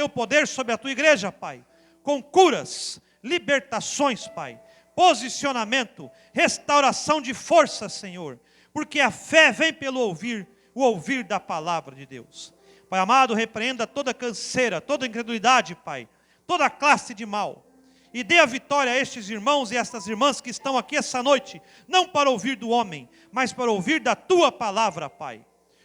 teu poder sobre a tua igreja, Pai, com curas, libertações, Pai, posicionamento, restauração de força, Senhor, porque a fé vem pelo ouvir, o ouvir da palavra de Deus. Pai amado, repreenda toda canseira, toda incredulidade, Pai, toda classe de mal, e dê a vitória a estes irmãos e estas irmãs que estão aqui essa noite, não para ouvir do homem, mas para ouvir da tua palavra, Pai.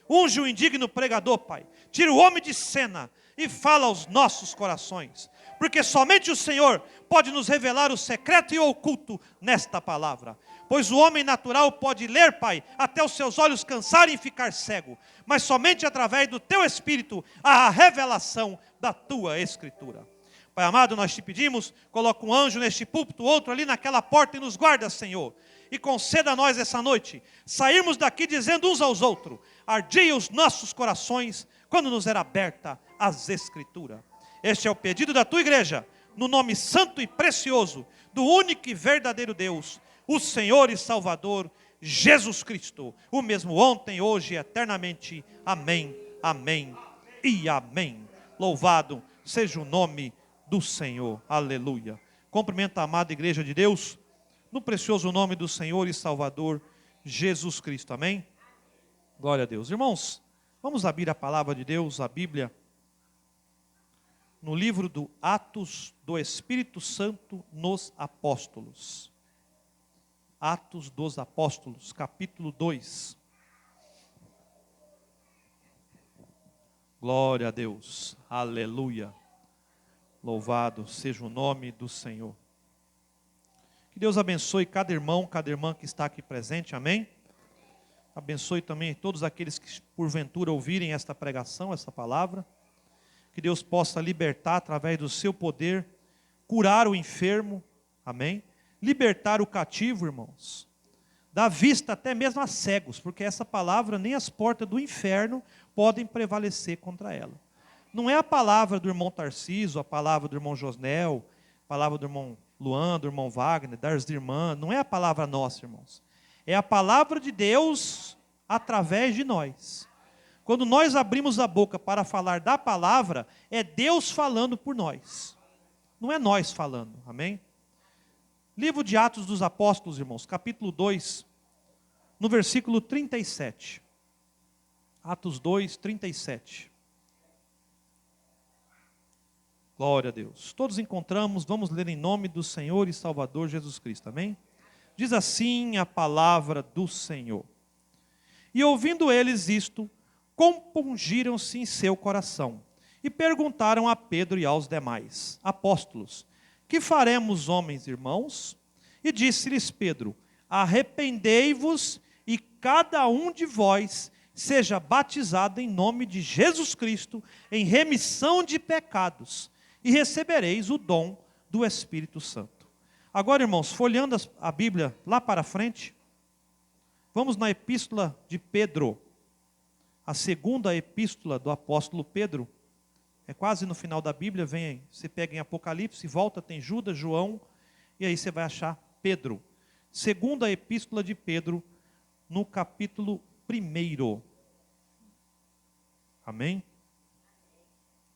Unge o indigno pregador, Pai, tira o homem de cena e fala aos nossos corações, porque somente o Senhor pode nos revelar o secreto e o oculto nesta palavra. Pois o homem natural pode ler, Pai, até os seus olhos cansarem e ficar cego, mas somente através do teu Espírito há a revelação da tua Escritura. Pai amado, nós te pedimos, coloca um anjo neste púlpito, outro ali naquela porta e nos guarda, Senhor. E conceda a nós essa noite, sairmos daqui dizendo uns aos outros, ardia os nossos corações, quando nos era aberta as Escrituras. Este é o pedido da tua igreja, no nome santo e precioso, do único e verdadeiro Deus, o Senhor e Salvador, Jesus Cristo, o mesmo ontem, hoje e eternamente. Amém, amém e amém. Louvado seja o nome do Senhor, aleluia. Cumprimento a amada igreja de Deus, no precioso nome do Senhor e Salvador, Jesus Cristo, amém? Glória a Deus. Irmãos, vamos abrir a palavra de Deus, a Bíblia, no livro do Atos do Espírito Santo nos Apóstolos. Atos dos Apóstolos, capítulo 2. Glória a Deus, aleluia. Louvado seja o nome do Senhor. Que Deus abençoe cada irmão, cada irmã que está aqui presente, amém? Abençoe também todos aqueles que porventura ouvirem esta pregação, essa palavra. Que Deus possa libertar através do seu poder, curar o enfermo, amém? Libertar o cativo, irmãos. Dar vista até mesmo a cegos, porque essa palavra nem as portas do inferno podem prevalecer contra ela. Não é a palavra do irmão Tarcísio, a palavra do irmão Josnel, a palavra do irmão Luan, do irmão Wagner, das irmãs, não é a palavra nossa, irmãos. É a palavra de Deus através de nós. Quando nós abrimos a boca para falar da palavra, é Deus falando por nós. Não é nós falando, amém? Livro de Atos dos Apóstolos, irmãos, capítulo 2, no versículo 37. Atos 2, 37. Glória a Deus. Todos encontramos, vamos ler em nome do Senhor e Salvador Jesus Cristo, amém? Diz assim a palavra do Senhor. E ouvindo eles isto, compungiram-se em seu coração, e perguntaram a Pedro e aos demais apóstolos, que faremos, homens irmãos? E disse-lhes Pedro, arrependei-vos e cada um de vós seja batizado em nome de Jesus Cristo, em remissão de pecados, e recebereis o dom do Espírito Santo. Agora, irmãos, folheando a Bíblia lá para frente, vamos na epístola de Pedro, a segunda epístola do apóstolo Pedro, é quase no final da Bíblia, vem, você pega em Apocalipse, volta, tem Judas, João, e aí você vai achar Pedro. Segunda epístola de Pedro, no capítulo 1. Amém?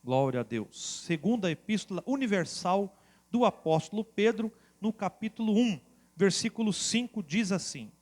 Glória a Deus. Segunda epístola universal do apóstolo Pedro, no capítulo 1, versículo 5, diz assim: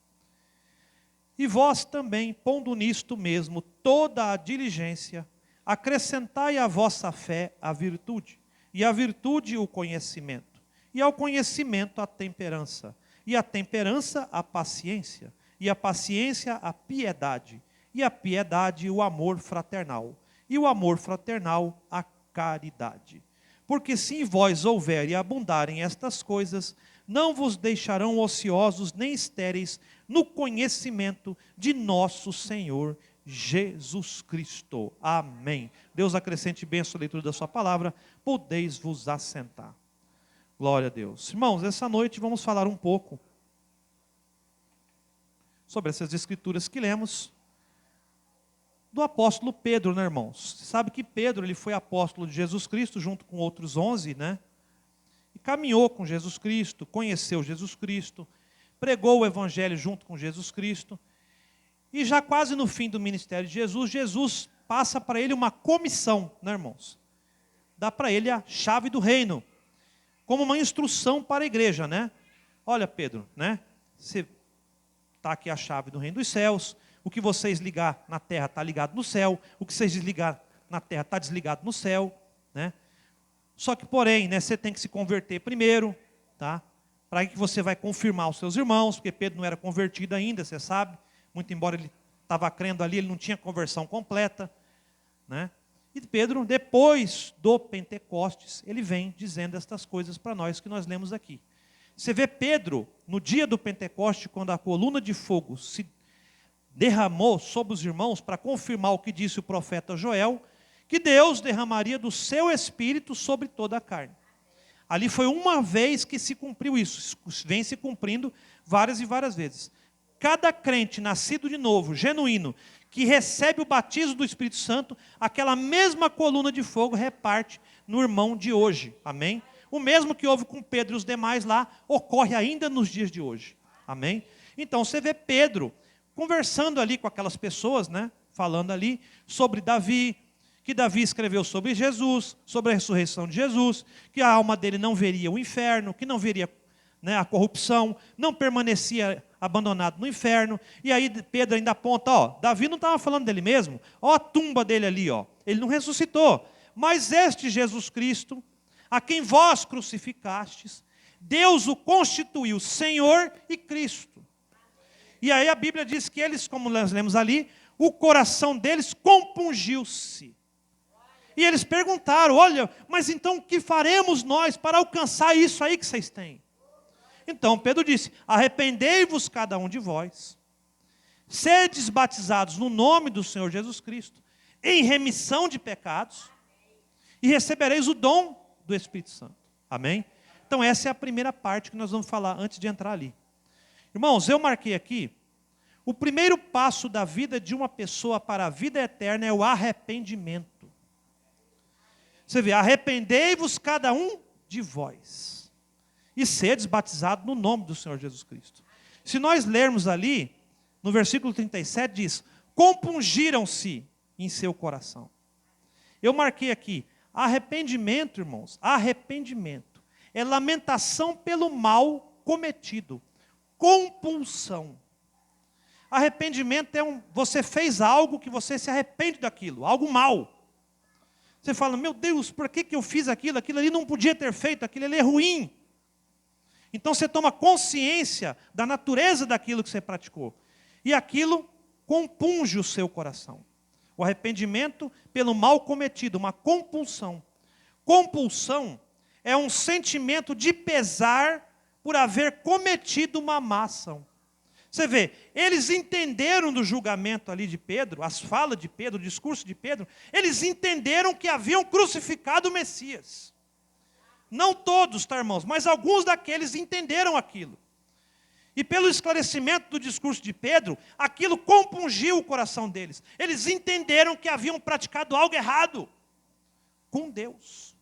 E vós também, pondo nisto mesmo toda a diligência, acrescentai à vossa fé a virtude, e à virtude o conhecimento, e ao conhecimento a temperança, e à temperança a paciência, e à paciência a piedade, e à piedade o amor fraternal, e o amor fraternal a caridade. Porque se em vós houver e abundarem estas coisas, não vos deixarão ociosos nem estéreis no conhecimento de nosso Senhor Jesus Cristo. Amém. Deus acrescente bênção à leitura da sua palavra, podeis vos assentar. Glória a Deus. Irmãos, essa noite vamos falar um pouco sobre essas escrituras que lemos, do apóstolo Pedro, né, irmãos? Você sabe que Pedro, ele foi apóstolo de Jesus Cristo, junto com outros 11, né? E caminhou com Jesus Cristo, conheceu Jesus Cristo, pregou o evangelho junto com Jesus Cristo. E já quase no fim do ministério de Jesus, Jesus passa para ele uma comissão, né, irmãos? dá para ele a chave do reino, como uma instrução para a igreja, né? Olha, Pedro, né? Você está aqui a chave do reino dos céus, o que vocês ligar na terra está ligado no céu, o que vocês desligar na terra está desligado no céu, né? Só que, porém, né, você tem que se converter primeiro, tá? Para que você vai confirmar os seus irmãos, porque Pedro não era convertido ainda, você sabe, muito embora ele estava crendo ali, ele não tinha conversão completa, né? E Pedro, depois do Pentecostes, ele vem dizendo estas coisas para nós que nós lemos aqui. Você vê Pedro, no dia do Pentecoste, quando a coluna de fogo se derramou sobre os irmãos, para confirmar o que disse o profeta Joel, que Deus derramaria do seu Espírito sobre toda a carne. Ali foi uma vez que se cumpriu isso, vem se cumprindo várias e várias vezes. Cada crente nascido de novo, genuíno, que recebe o batismo do Espírito Santo, aquela mesma coluna de fogo reparte no irmão de hoje, amém? O mesmo que houve com Pedro e os demais lá, ocorre ainda nos dias de hoje, amém? Então você vê Pedro conversando ali com aquelas pessoas, né? Falando ali sobre Davi, que Davi escreveu sobre Jesus, sobre a ressurreição de Jesus, que a alma dele não veria o inferno, que não veria, né, a corrupção, não permanecia abandonado no inferno. E aí Pedro ainda aponta, ó, Davi não estava falando dele mesmo, ó a tumba dele ali, ó, ele não ressuscitou, mas este Jesus Cristo, a quem vós crucificastes, Deus o constituiu Senhor e Cristo. E aí a Bíblia diz que eles, como nós lemos ali, o coração deles compungiu-se. E eles perguntaram, olha, mas então o que faremos nós para alcançar isso aí que vocês têm? Então Pedro disse, arrependei-vos cada um de vós, sedes batizados no nome do Senhor Jesus Cristo, em remissão de pecados, e recebereis o dom do Espírito Santo. Amém? Então essa é a primeira parte que nós vamos falar antes de entrar ali. Irmãos, eu marquei aqui, o primeiro passo da vida de uma pessoa para a vida eterna é o arrependimento. Você vê, arrependei-vos cada um de vós, e sedes batizados no nome do Senhor Jesus Cristo. Se nós lermos ali, no versículo 37 diz, compungiram-se em seu coração. Eu marquei aqui, arrependimento, irmãos, arrependimento é lamentação pelo mal cometido, compulsão. Arrependimento é você fez algo que você se arrepende daquilo, algo mal. Você fala, meu Deus, por que eu fiz aquilo? Aquilo ali não podia ter feito, aquilo ali é ruim. Então você toma consciência da natureza daquilo que você praticou. E aquilo compunge o seu coração. O arrependimento pelo mal cometido, uma compulsão. Compulsão é um sentimento de pesar por haver cometido uma má ação. Você vê, eles entenderam do julgamento ali de Pedro, as falas de Pedro, o discurso de Pedro, eles entenderam que haviam crucificado o Messias. Não todos, tá, irmãos, mas alguns daqueles entenderam aquilo. E pelo esclarecimento do discurso de Pedro, aquilo compungiu o coração deles. Eles entenderam que haviam praticado algo errado com Deus.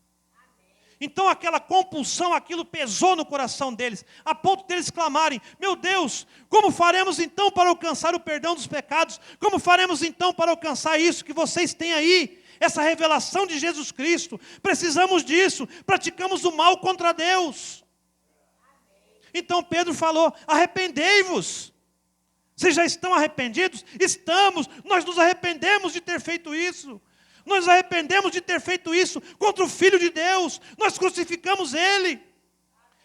Então aquela compulsão, aquilo pesou no coração deles, a ponto deles clamarem, meu Deus, como faremos então para alcançar o perdão dos pecados? Como faremos então para alcançar isso que vocês têm aí? Essa revelação de Jesus Cristo, precisamos disso, praticamos o mal contra Deus. Então Pedro falou, arrependei-vos. Vocês já estão arrependidos? Estamos, nós nos arrependemos de ter feito isso. Nós nos arrependemos de ter feito isso contra o Filho de Deus. Nós crucificamos Ele.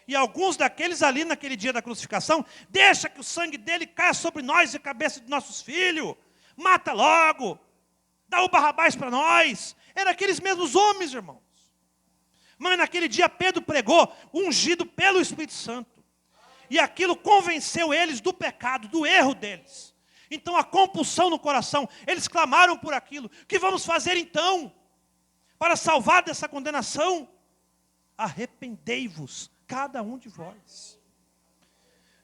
E alguns daqueles ali naquele dia da crucificação, deixa que o sangue dele caia sobre nós e a cabeça de nossos filhos. Mata logo. Dá o Barrabás para nós. Eram aqueles mesmos homens, irmãos. Mas naquele dia Pedro pregou, ungido pelo Espírito Santo. E aquilo convenceu eles do pecado, do erro deles. Então a compulsão no coração, eles clamaram por aquilo. O que vamos fazer então? Para salvar dessa condenação? Arrependei-vos, cada um de vós.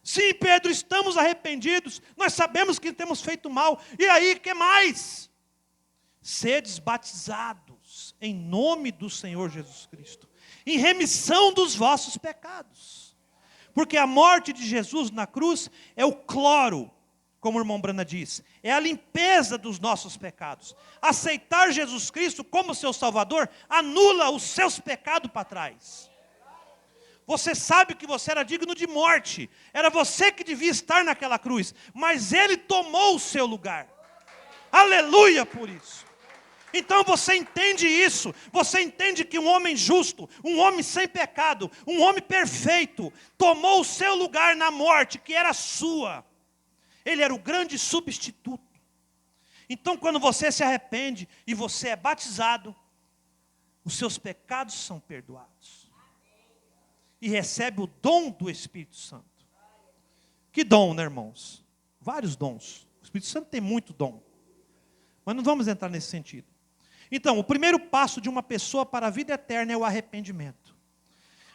Sim, Pedro, estamos arrependidos. Nós sabemos que temos feito mal. E aí, o que mais? Sedes batizados em nome do Senhor Jesus Cristo, em remissão dos vossos pecados. Porque a morte de Jesus na cruz é o cloro, como o irmão Brana diz, é a limpeza dos nossos pecados. Aceitar Jesus Cristo como seu Salvador anula os seus pecados para trás. Você sabe que você era digno de morte, era você que devia estar naquela cruz, mas Ele tomou o seu lugar. Aleluia por isso. Então você entende isso, você entende que um homem justo, um homem sem pecado, um homem perfeito, tomou o seu lugar na morte que era sua. Ele era o grande substituto. Então quando você se arrepende e você é batizado, os seus pecados são perdoados. E recebe o dom do Espírito Santo. Que dom, né, irmãos? Vários dons. O Espírito Santo tem muito dom. Mas não vamos entrar nesse sentido. Então, o primeiro passo de uma pessoa para a vida eterna é o arrependimento.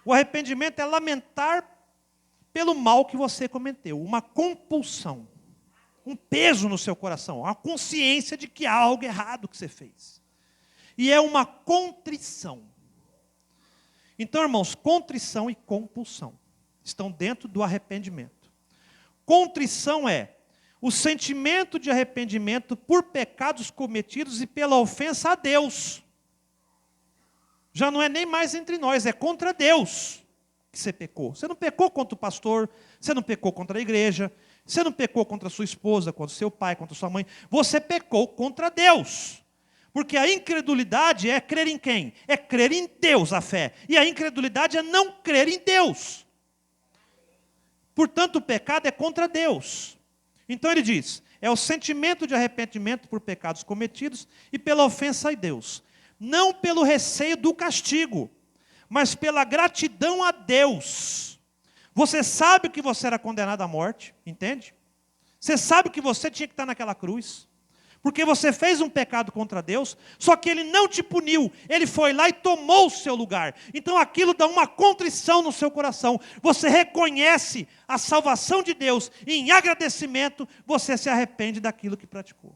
O arrependimento é lamentar pelo mal que você cometeu. Uma compulsão. Um peso no seu coração. A consciência de que há algo errado que você fez. E é uma contrição. Então, irmãos, contrição e compulsão estão dentro do arrependimento. Contrição é o sentimento de arrependimento por pecados cometidos e pela ofensa a Deus. Já não é nem mais entre nós, é contra Deus que você pecou. Você não pecou contra o pastor, você não pecou contra a igreja, você não pecou contra a sua esposa, contra o seu pai, contra a sua mãe. Você pecou contra Deus. Porque a incredulidade é crer em quem? É crer em Deus, a fé. E a incredulidade é não crer em Deus. Portanto, o pecado é contra Deus. Então ele diz, é o sentimento de arrependimento por pecados cometidos e pela ofensa a Deus. Não pelo receio do castigo, mas pela gratidão a Deus. Você sabe que você era condenado à morte, entende? Você sabe que você tinha que estar naquela cruz. Porque você fez um pecado contra Deus, só que Ele não te puniu. Ele foi lá e tomou o seu lugar. Então aquilo dá uma contrição no seu coração. Você reconhece a salvação de Deus e em agradecimento você se arrepende daquilo que praticou.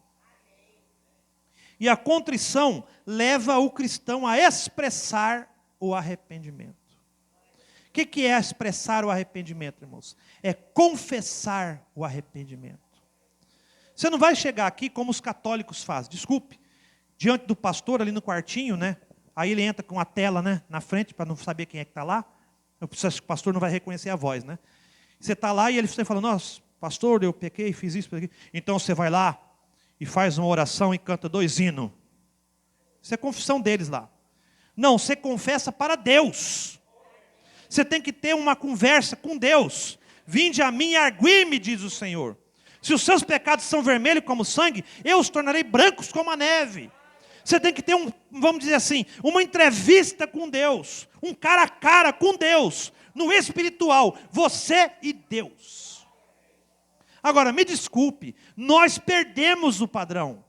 E a contrição leva o cristão a expressar o arrependimento. O que é expressar o arrependimento, irmãos? É confessar o arrependimento. Você não vai chegar aqui como os católicos fazem, desculpe, diante do pastor ali no quartinho, né? Aí ele entra com a tela, né, na frente para não saber quem é que está lá. Eu preciso que o pastor não vai reconhecer a voz, né? Você está lá e ele está falando, nossa, pastor, eu pequei, fiz isso, pequei. Então você vai lá e faz uma oração e canta 2 hinos. Isso é confissão deles lá. Não, você confessa para Deus. Você tem que ter uma conversa com Deus. Vinde a mim e argui-me, diz o Senhor. Se os seus pecados são vermelhos como sangue, eu os tornarei brancos como a neve. Você tem que ter vamos dizer assim, uma entrevista com Deus, um cara a cara com Deus, no espiritual, você e Deus. Agora, me desculpe, nós perdemos o padrão.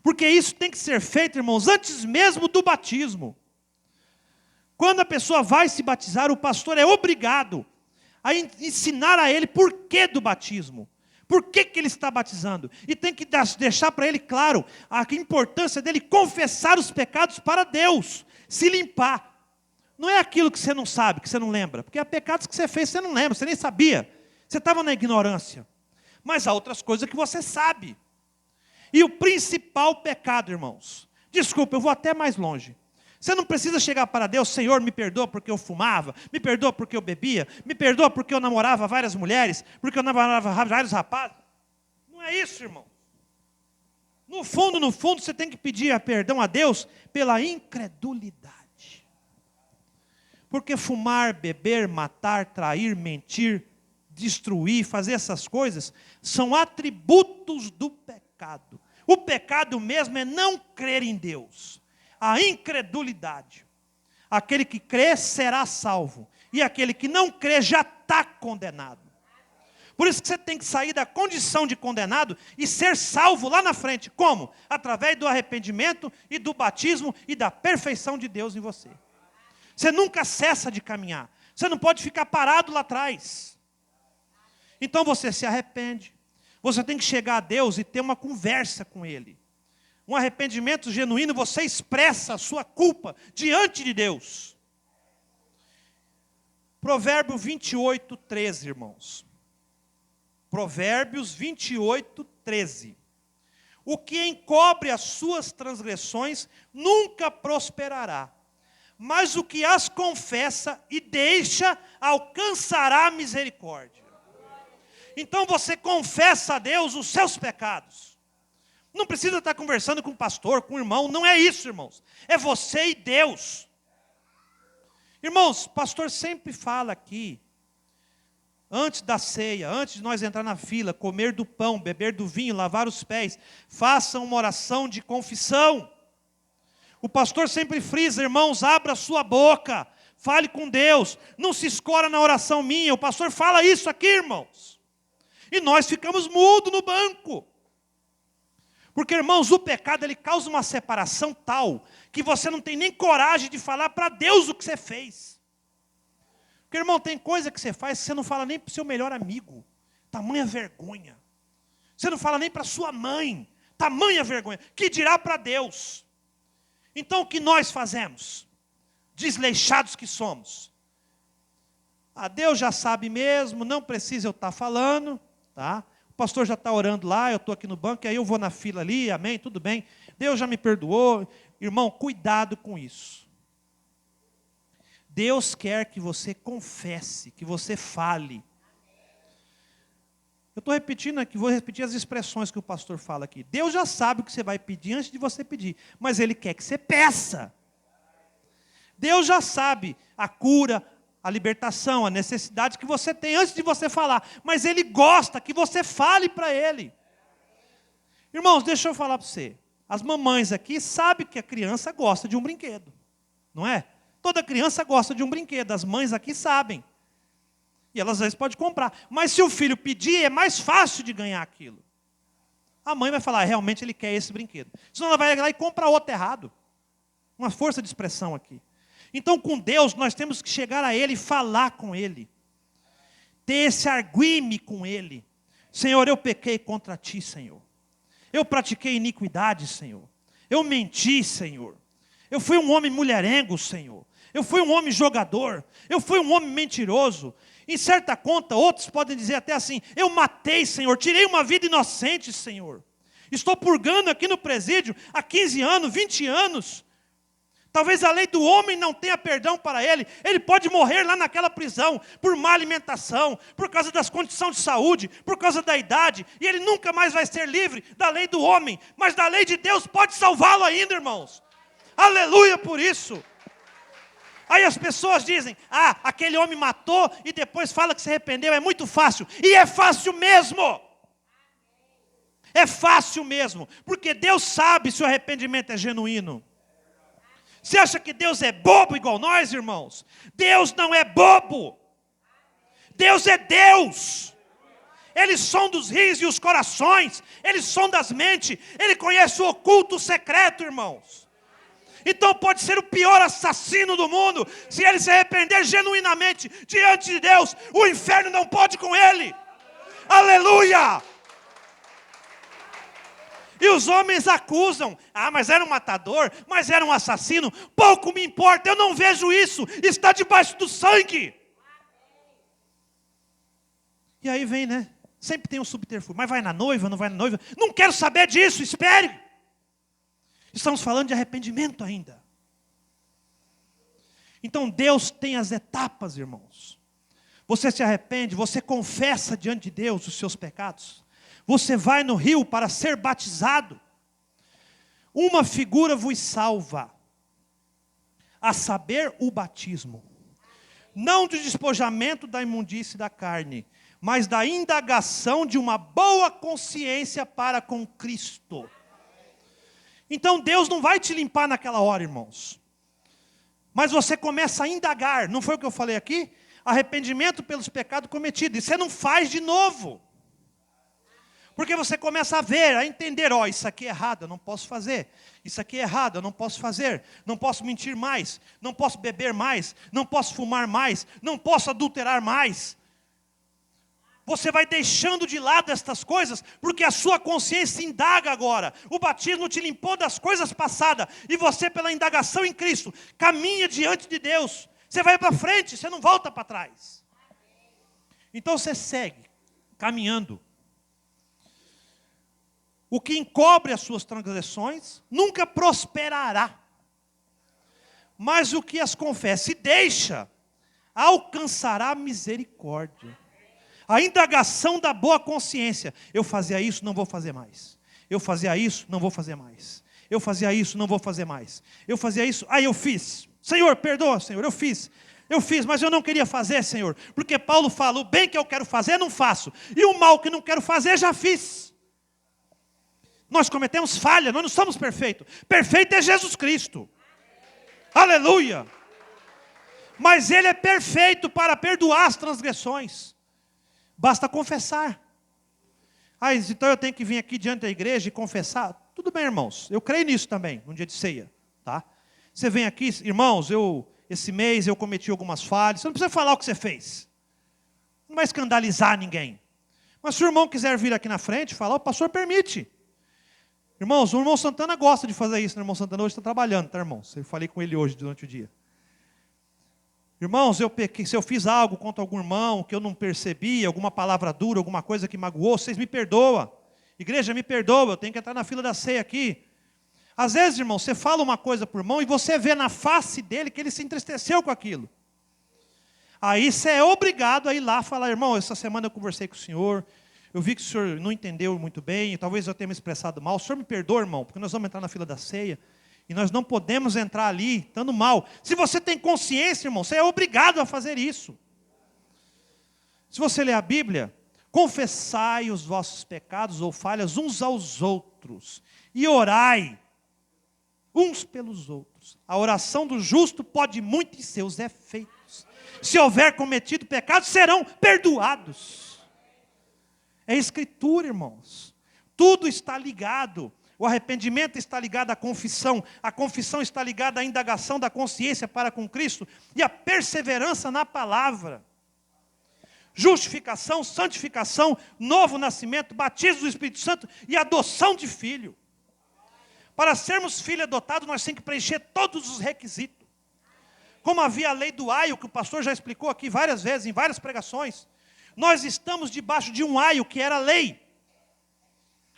Porque isso tem que ser feito, irmãos, antes mesmo do batismo. Quando a pessoa vai se batizar, o pastor é obrigado a ensinar a ele por que do batismo. Por que ele está batizando? E tem que deixar para ele claro a importância dele confessar os pecados para Deus, se limpar. Não é aquilo que você não sabe, que você não lembra. Porque há pecados que você fez, você não lembra, você nem sabia. Você estava na ignorância. Mas há outras coisas que você sabe. E o principal pecado, irmãos, desculpa, eu vou até mais longe. Você não precisa chegar para Deus, Senhor, me perdoa porque eu fumava, me perdoa porque eu bebia, me perdoa porque eu namorava várias mulheres, porque eu namorava vários rapazes. Não é isso, irmão. No fundo, você tem que pedir perdão a Deus pela incredulidade. Porque fumar, beber, matar, trair, mentir, destruir, fazer essas coisas, são atributos do pecado. O pecado mesmo é não crer em Deus. A incredulidade. Aquele que crê será salvo. E aquele que não crê já está condenado. Por isso que você tem que sair da condição de condenado e ser salvo lá na frente. Como? Através do arrependimento e do batismo e da perfeição de Deus em você. Você nunca cessa de caminhar. Você não pode ficar parado lá atrás. Então você se arrepende. Você tem que chegar a Deus e ter uma conversa com Ele. Um arrependimento genuíno, você expressa a sua culpa diante de Deus. Provérbio 28, 13, irmãos. Provérbios 28, 13. O que encobre as suas transgressões nunca prosperará, mas o que as confessa e deixa alcançará a misericórdia. Então você confessa a Deus os seus pecados. Não precisa estar conversando com o pastor, com o irmão, não é isso, irmãos. É você e Deus. Irmãos, o pastor sempre fala aqui, antes da ceia, antes de nós entrar na fila, comer do pão, beber do vinho, lavar os pés, façam uma oração de confissão. O pastor sempre frisa, irmãos, abra a sua boca, fale com Deus, não se escora na oração minha. O pastor fala isso aqui, irmãos. E nós ficamos mudos no banco. Porque, irmãos, o pecado, ele causa uma separação tal, que você não tem nem coragem de falar para Deus o que você fez. Porque, irmão, tem coisa que você faz que você não fala nem para o seu melhor amigo. Tamanha vergonha. Você não fala nem para sua mãe. Tamanha vergonha. Que dirá para Deus? Então, o que nós fazemos? Desleixados que somos. Deus já sabe mesmo, não precisa eu estar falando, tá? O pastor já está orando lá, eu estou aqui no banco, e aí eu vou na fila ali, amém, tudo bem. Deus já me perdoou. Irmão, cuidado com isso. Deus quer que você confesse, que você fale. Eu estou repetindo aqui, vou repetir as expressões que o pastor fala aqui. Deus já sabe o que você vai pedir antes de você pedir, mas Ele quer que você peça. Deus já sabe a cura, a libertação, a necessidade que você tem antes de você falar, mas Ele gosta que você fale para Ele. Irmãos, deixa eu falar para você. As mamães aqui sabem que a criança gosta de um brinquedo, não é? Toda criança gosta de um brinquedo, as mães aqui sabem. E elas às vezes podem comprar. Mas se o filho pedir, é mais fácil de ganhar aquilo. A mãe vai falar, realmente ele quer esse brinquedo. Senão ela vai lá e compra outro errado. Uma força de expressão aqui. Então com Deus nós temos que chegar a Ele e falar com Ele. Ter esse arguime com Ele. Senhor, eu pequei contra Ti, Senhor. Eu pratiquei iniquidade, Senhor. Eu menti, Senhor. Eu fui um homem mulherengo, Senhor. Eu fui um homem jogador. Eu fui um homem mentiroso. Em certa conta, outros podem dizer até assim, eu matei, Senhor, tirei uma vida inocente, Senhor. Estou purgando aqui no presídio há 15 anos, 20 anos. Talvez a lei do homem não tenha perdão para ele. Ele pode morrer lá naquela prisão por má alimentação, por causa das condições de saúde, por causa da idade. E ele nunca mais vai ser livre da lei do homem. Mas da lei de Deus pode salvá-lo ainda, irmãos. Aleluia por isso. Aí as pessoas dizem, aquele homem matou e depois fala que se arrependeu, é muito fácil. E é fácil mesmo. É fácil mesmo, porque Deus sabe se o arrependimento é genuíno. Você acha que Deus é bobo igual nós, irmãos? Deus não é bobo. Deus é Deus. Ele sonda os rins e os corações. Ele sonda as mentes. Ele conhece o oculto, o secreto, irmãos. Então pode ser o pior assassino do mundo. Se ele se arrepender genuinamente diante de Deus, o inferno não pode com ele. Aleluia! E os homens acusam, mas era um matador, mas era um assassino. Pouco me importa, eu não vejo isso. Está debaixo do sangue. E aí vem, né? Sempre tem um subterfúgio. Mas vai na noiva, não vai na noiva? Não quero saber disso, espere. Estamos falando de arrependimento ainda. Então Deus tem as etapas, irmãos. Você se arrepende, você confessa diante de Deus os seus pecados. Você vai no rio para ser batizado. Uma figura vos salva, a saber, o batismo. Não do despojamento da imundície da carne, mas da indagação de uma boa consciência para com Cristo. Então Deus não vai te limpar naquela hora, irmãos. Mas você começa a indagar. Não foi o que eu falei aqui? Arrependimento pelos pecados cometidos. E você não faz de novo. Porque você começa a ver, a entender, isso aqui é errado, eu não posso fazer. Isso aqui é errado, eu não posso fazer. Não posso mentir mais, não posso beber mais, não posso fumar mais, não posso adulterar mais. Você vai deixando de lado estas coisas, porque a sua consciência indaga agora. O batismo te limpou das coisas passadas, e você, pela indagação em Cristo, caminha diante de Deus. Você vai para frente, você não volta para trás. Então você segue caminhando. O que encobre as suas transgressões nunca prosperará. Mas o que as confessa e deixa, alcançará misericórdia. A indagação da boa consciência. Eu fazia isso, não vou fazer mais. Eu fazia isso, não vou fazer mais. Eu fazia isso, não vou fazer mais. Eu fazia isso, aí eu fiz. Senhor, perdoa, Senhor, eu fiz, mas eu não queria fazer, Senhor. Porque Paulo fala, o bem que eu quero fazer, não faço. E o mal que não quero fazer, já fiz. Nós cometemos falha, nós não somos perfeitos. Perfeito é Jesus Cristo. Aleluia. Mas Ele é perfeito para perdoar as transgressões. Basta confessar. Então eu tenho que vir aqui diante da igreja e confessar? Tudo bem, irmãos. Eu creio nisso também, num dia de ceia. Tá? Você vem aqui, irmãos, esse mês eu cometi algumas falhas. Você não precisa falar o que você fez. Não vai escandalizar ninguém. Mas se o irmão quiser vir aqui na frente e falar, o pastor permite. Irmãos, o irmão Santana gosta de fazer isso. O irmão Santana hoje está trabalhando, tá, irmãos? Eu falei com ele hoje durante o dia. Irmãos, se eu fiz algo contra algum irmão que eu não percebi, alguma palavra dura, alguma coisa que magoou, vocês me perdoam. Igreja, me perdoa, eu tenho que entrar na fila da ceia aqui. Às vezes, irmão, você fala uma coisa para o irmão e você vê na face dele que ele se entristeceu com aquilo. Aí você é obrigado a ir lá falar, irmão, essa semana eu conversei com o senhor, eu vi que o senhor não entendeu muito bem, talvez eu tenha me expressado mal, o senhor me perdoa, irmão, porque nós vamos entrar na fila da ceia. E nós não podemos entrar ali estando mal. Se você tem consciência, irmão, você é obrigado a fazer isso. Se você ler a Bíblia, confessai os vossos pecados ou falhas uns aos outros. E orai uns pelos outros. A oração do justo pode muito em seus efeitos. Se houver cometido pecados, serão perdoados. É Escritura, irmãos. Tudo está ligado. O arrependimento está ligado à confissão. A confissão está ligada à indagação da consciência para com Cristo. E a perseverança na palavra. Justificação, santificação, novo nascimento, batismo do Espírito Santo e adoção de filho. Para sermos filho adotado, nós temos que preencher todos os requisitos. Como havia a lei do aio, que o pastor já explicou aqui várias vezes, em várias pregações. Nós estamos debaixo de um aio, que era a lei.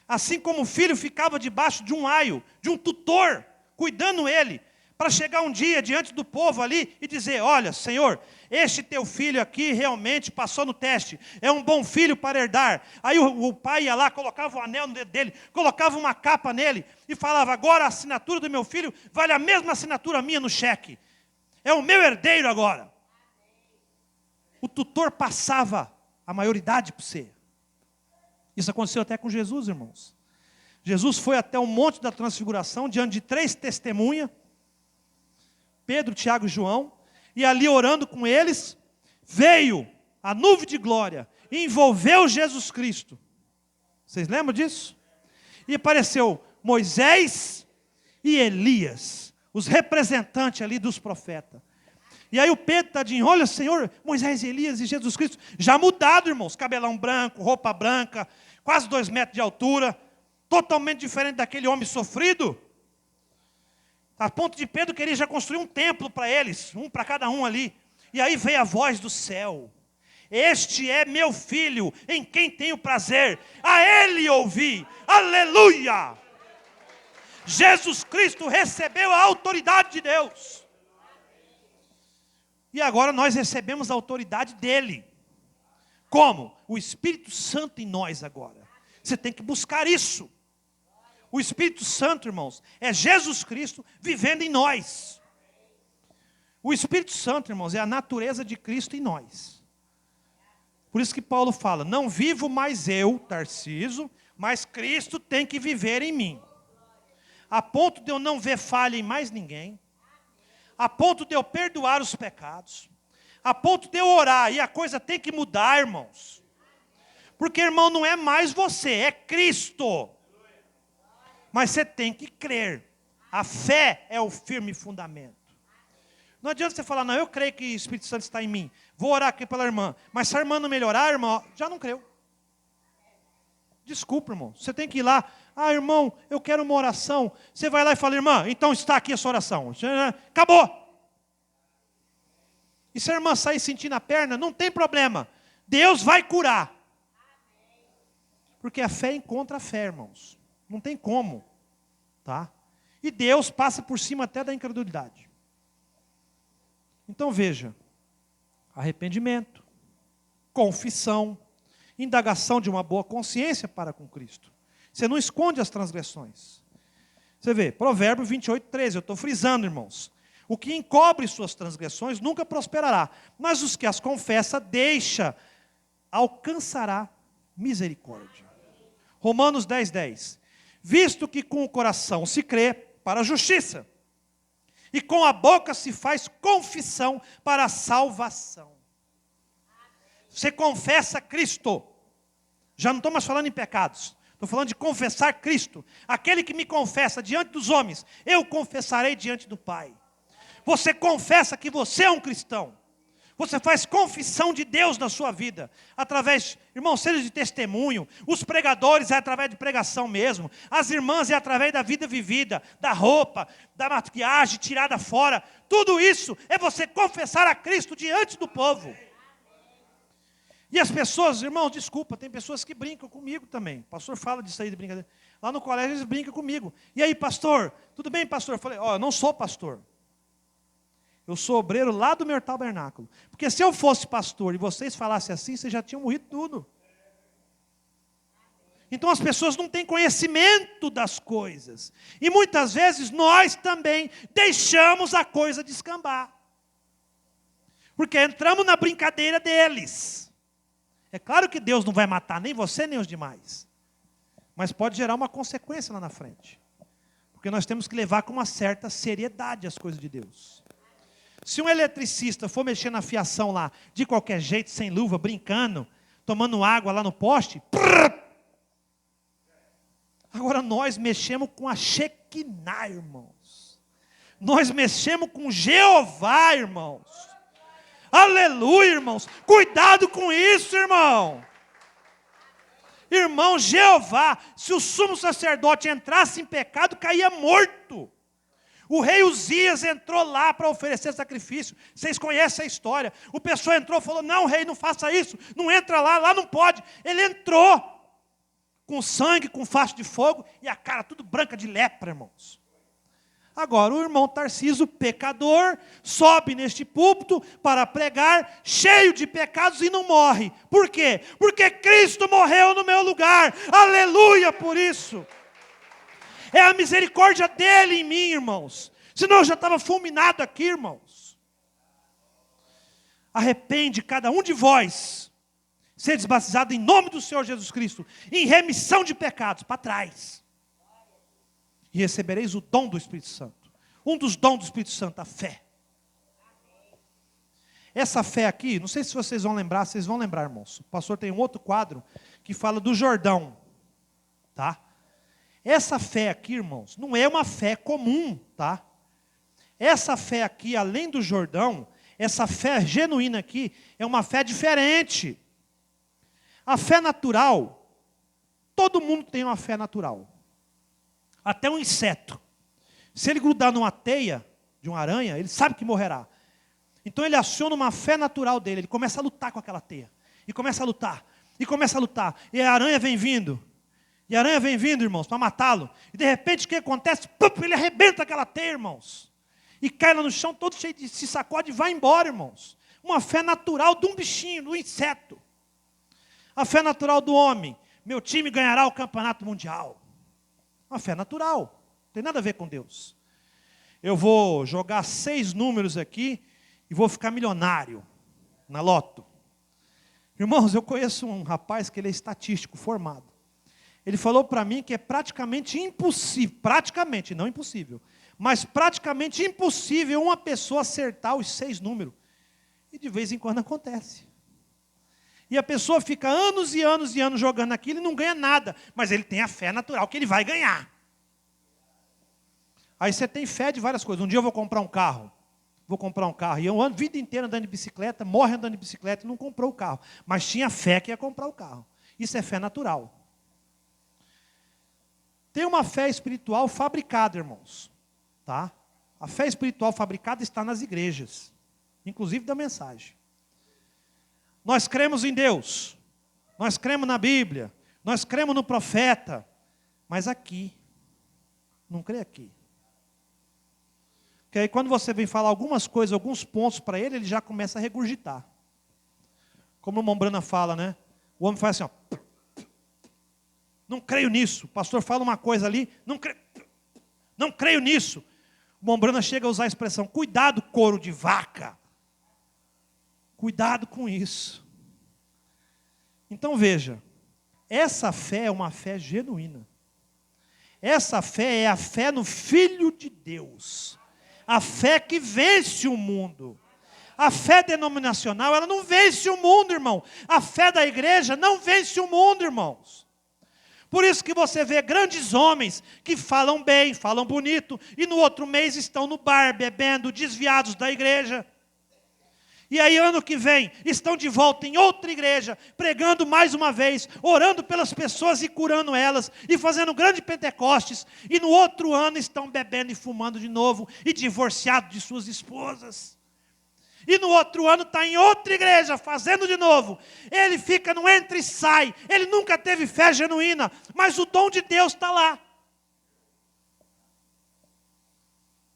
Assim como o filho ficava debaixo de um aio, de um tutor, cuidando ele, para chegar um dia diante do povo ali e dizer, olha, Senhor, este teu filho aqui realmente passou no teste, é um bom filho para herdar. Aí o pai ia lá, colocava o anel no dedo dele, colocava uma capa nele e falava, agora a assinatura do meu filho vale a mesma assinatura minha no cheque. É o meu herdeiro agora. O tutor passava a maioridade para você. Isso aconteceu até com Jesus, irmãos. Jesus foi até o Monte da Transfiguração, diante de 3 testemunhas, Pedro, Tiago e João, e ali orando com eles, veio a nuvem de glória, e envolveu Jesus Cristo. Vocês lembram disso? E apareceu Moisés e Elias, os representantes ali dos profetas. E aí o Pedro, tadinho, olha, Senhor, Moisés, Elias e Jesus Cristo, já mudado, irmãos, cabelão branco, roupa branca, quase 2 metros de altura, totalmente diferente daquele homem sofrido, a ponto de Pedro querer já construir um templo para eles, um para cada um ali. E aí veio a voz do céu, este é meu filho, em quem tenho prazer, a ele ouvi, aleluia! Jesus Cristo recebeu a autoridade de Deus. E agora nós recebemos a autoridade dele. Como? O Espírito Santo em nós agora. Você tem que buscar isso. O Espírito Santo, irmãos, é Jesus Cristo vivendo em nós. O Espírito Santo, irmãos, é a natureza de Cristo em nós. Por isso que Paulo fala, não vivo mais eu, Tarciso, mas Cristo tem que viver em mim. A ponto de eu não ver falha em mais ninguém. A ponto de eu perdoar os pecados, a ponto de eu orar, e a coisa tem que mudar, irmãos. Porque, irmão, não é mais você, é Cristo. Mas você tem que crer. A fé é o firme fundamento. Não adianta você falar, não, eu creio que o Espírito Santo está em mim. Vou orar aqui pela irmã. Mas se a irmã não melhorar, irmão, já não creu. Desculpa, irmão. Você tem que ir lá. Ah, irmão, eu quero uma oração. Você vai lá e fala, irmã, então está aqui a sua oração. Acabou. E se a irmã sair sentindo a perna, não tem problema. Deus vai curar. Porque a fé encontra a fé, irmãos. Não tem como, tá? E Deus passa por cima até da incredulidade. Então veja, arrependimento, confissão, indagação de uma boa consciência para com Cristo. Você não esconde as transgressões. Você vê, Provérbio 28:13, eu estou frisando, irmãos. O que encobre suas transgressões nunca prosperará, mas os que as confessa, alcançará misericórdia. Romanos 10:10. Visto que com o coração se crê para a justiça, e com a boca se faz confissão para a salvação. Você confessa Cristo. Já não estou mais falando em pecados. Estou falando de confessar Cristo. Aquele que me confessa diante dos homens, eu confessarei diante do Pai. Você confessa que você é um cristão. Você faz confissão de Deus na sua vida. Através, irmãos, seja de testemunho. Os pregadores é através de pregação mesmo. As irmãs é através da vida vivida, da roupa, da maquiagem tirada fora. Tudo isso é você confessar a Cristo diante do povo. E as pessoas, irmãos, desculpa, tem pessoas que brincam comigo também. O pastor fala disso aí de brincadeira. Lá no colégio eles brincam comigo. E aí, pastor, tudo bem, pastor? Eu falei, eu não sou pastor. Eu sou obreiro lá do meu tabernáculo. Porque se eu fosse pastor e vocês falassem assim, vocês já tinham morrido tudo. Então as pessoas não têm conhecimento das coisas. E muitas vezes nós também deixamos a coisa descambar. Porque entramos na brincadeira deles. É claro que Deus não vai matar nem você nem os demais. Mas pode gerar uma consequência lá na frente. Porque nós temos que levar com uma certa seriedade as coisas de Deus. Se um eletricista for mexer na fiação lá, de qualquer jeito, sem luva, brincando, tomando água lá no poste, agora nós mexemos com a Shekinah, irmãos. Nós mexemos com Jeová, irmãos. Aleluia, irmãos. Cuidado com isso, irmão. Irmão, Jeová, se o sumo sacerdote entrasse em pecado, caía morto. O rei Uzias entrou lá para oferecer sacrifício. Vocês conhecem a história. O pessoal entrou e falou, não, rei, não faça isso. Não entra lá, lá não pode. Ele entrou com sangue, com facho de fogo e a cara tudo branca de lepra, irmãos. Agora, o irmão Tarcísio, pecador, sobe neste púlpito para pregar, cheio de pecados e não morre. Por quê? Porque Cristo morreu no meu lugar. Aleluia por isso. É a misericórdia dele em mim, irmãos. Senão eu já estava fulminado aqui, irmãos. Arrepende cada um de vós. Sedes batizado em nome do Senhor Jesus Cristo. Em remissão de pecados. Para trás. E recebereis o dom do Espírito Santo. Um dos dons do Espírito Santo, a fé. Essa fé aqui, não sei se vocês vão lembrar, vocês vão lembrar, irmãos. O pastor tem um outro quadro que fala do Jordão. Tá? Essa fé aqui, irmãos, não é uma fé comum, tá? Essa fé aqui, além do Jordão, essa fé genuína aqui, é uma fé diferente. A fé natural, todo mundo tem uma fé natural. Até um inseto. Se ele grudar numa teia de uma aranha, ele sabe que morrerá. Então ele aciona uma fé natural dele, ele começa a lutar com aquela teia. E começa a lutar, e começa a lutar. E a aranha vem vindo. E a aranha vem vindo, irmãos, para matá-lo. E de repente o que acontece? Pum, ele arrebenta aquela teia, irmãos. E cai lá no chão todo cheio de se sacode e vai embora, irmãos. Uma fé natural de um bichinho, de um inseto. A fé natural do homem. Meu time ganhará o campeonato mundial. Uma fé natural. Não tem nada a ver com Deus. Eu vou jogar 6 números aqui e vou ficar milionário na loto. Irmãos, eu conheço um rapaz que ele é estatístico formado. Ele falou para mim que é praticamente impossível, praticamente, não impossível, mas praticamente impossível uma pessoa acertar os 6 números. E de vez em quando acontece. E a pessoa fica anos e anos e anos jogando aquilo e não ganha nada. Mas ele tem a fé natural que ele vai ganhar. Aí você tem fé de várias coisas. Um dia eu vou comprar um carro. Vou comprar um carro. E eu ando a vida inteira andando de bicicleta, morre andando de bicicleta e não comprou o carro. Mas tinha fé que ia comprar o carro. Isso é fé natural. Tem uma fé espiritual fabricada, irmãos. Tá? A fé espiritual fabricada está nas igrejas. Inclusive da mensagem. Nós cremos em Deus. Nós cremos na Bíblia. Nós cremos no profeta, mas aqui, não crê aqui. Porque aí quando você vem falar algumas coisas, alguns pontos para ele, ele já começa a regurgitar. Como o irmão Brana fala, né? O homem faz assim, ó. Não creio nisso. O pastor fala uma coisa ali, não creio nisso. O irmão Brana chega a usar a expressão, cuidado, couro de vaca. Cuidado com isso. Então veja, essa fé é uma fé genuína. Essa fé é a fé no Filho de Deus. A fé que vence o mundo. A fé denominacional, ela não vence o mundo, irmão. A fé da igreja não vence o mundo, irmãos. Por isso que você vê grandes homens que falam bem, falam bonito, e no outro mês estão no bar, bebendo, desviados da igreja. E aí ano que vem, estão de volta em outra igreja, pregando mais uma vez, orando pelas pessoas e curando elas, e fazendo um grande Pentecostes, e no outro ano estão bebendo e fumando de novo, e divorciados de suas esposas. E no outro ano está em outra igreja, fazendo de novo. Ele fica no entra e sai, ele nunca teve fé genuína, mas o dom de Deus está lá.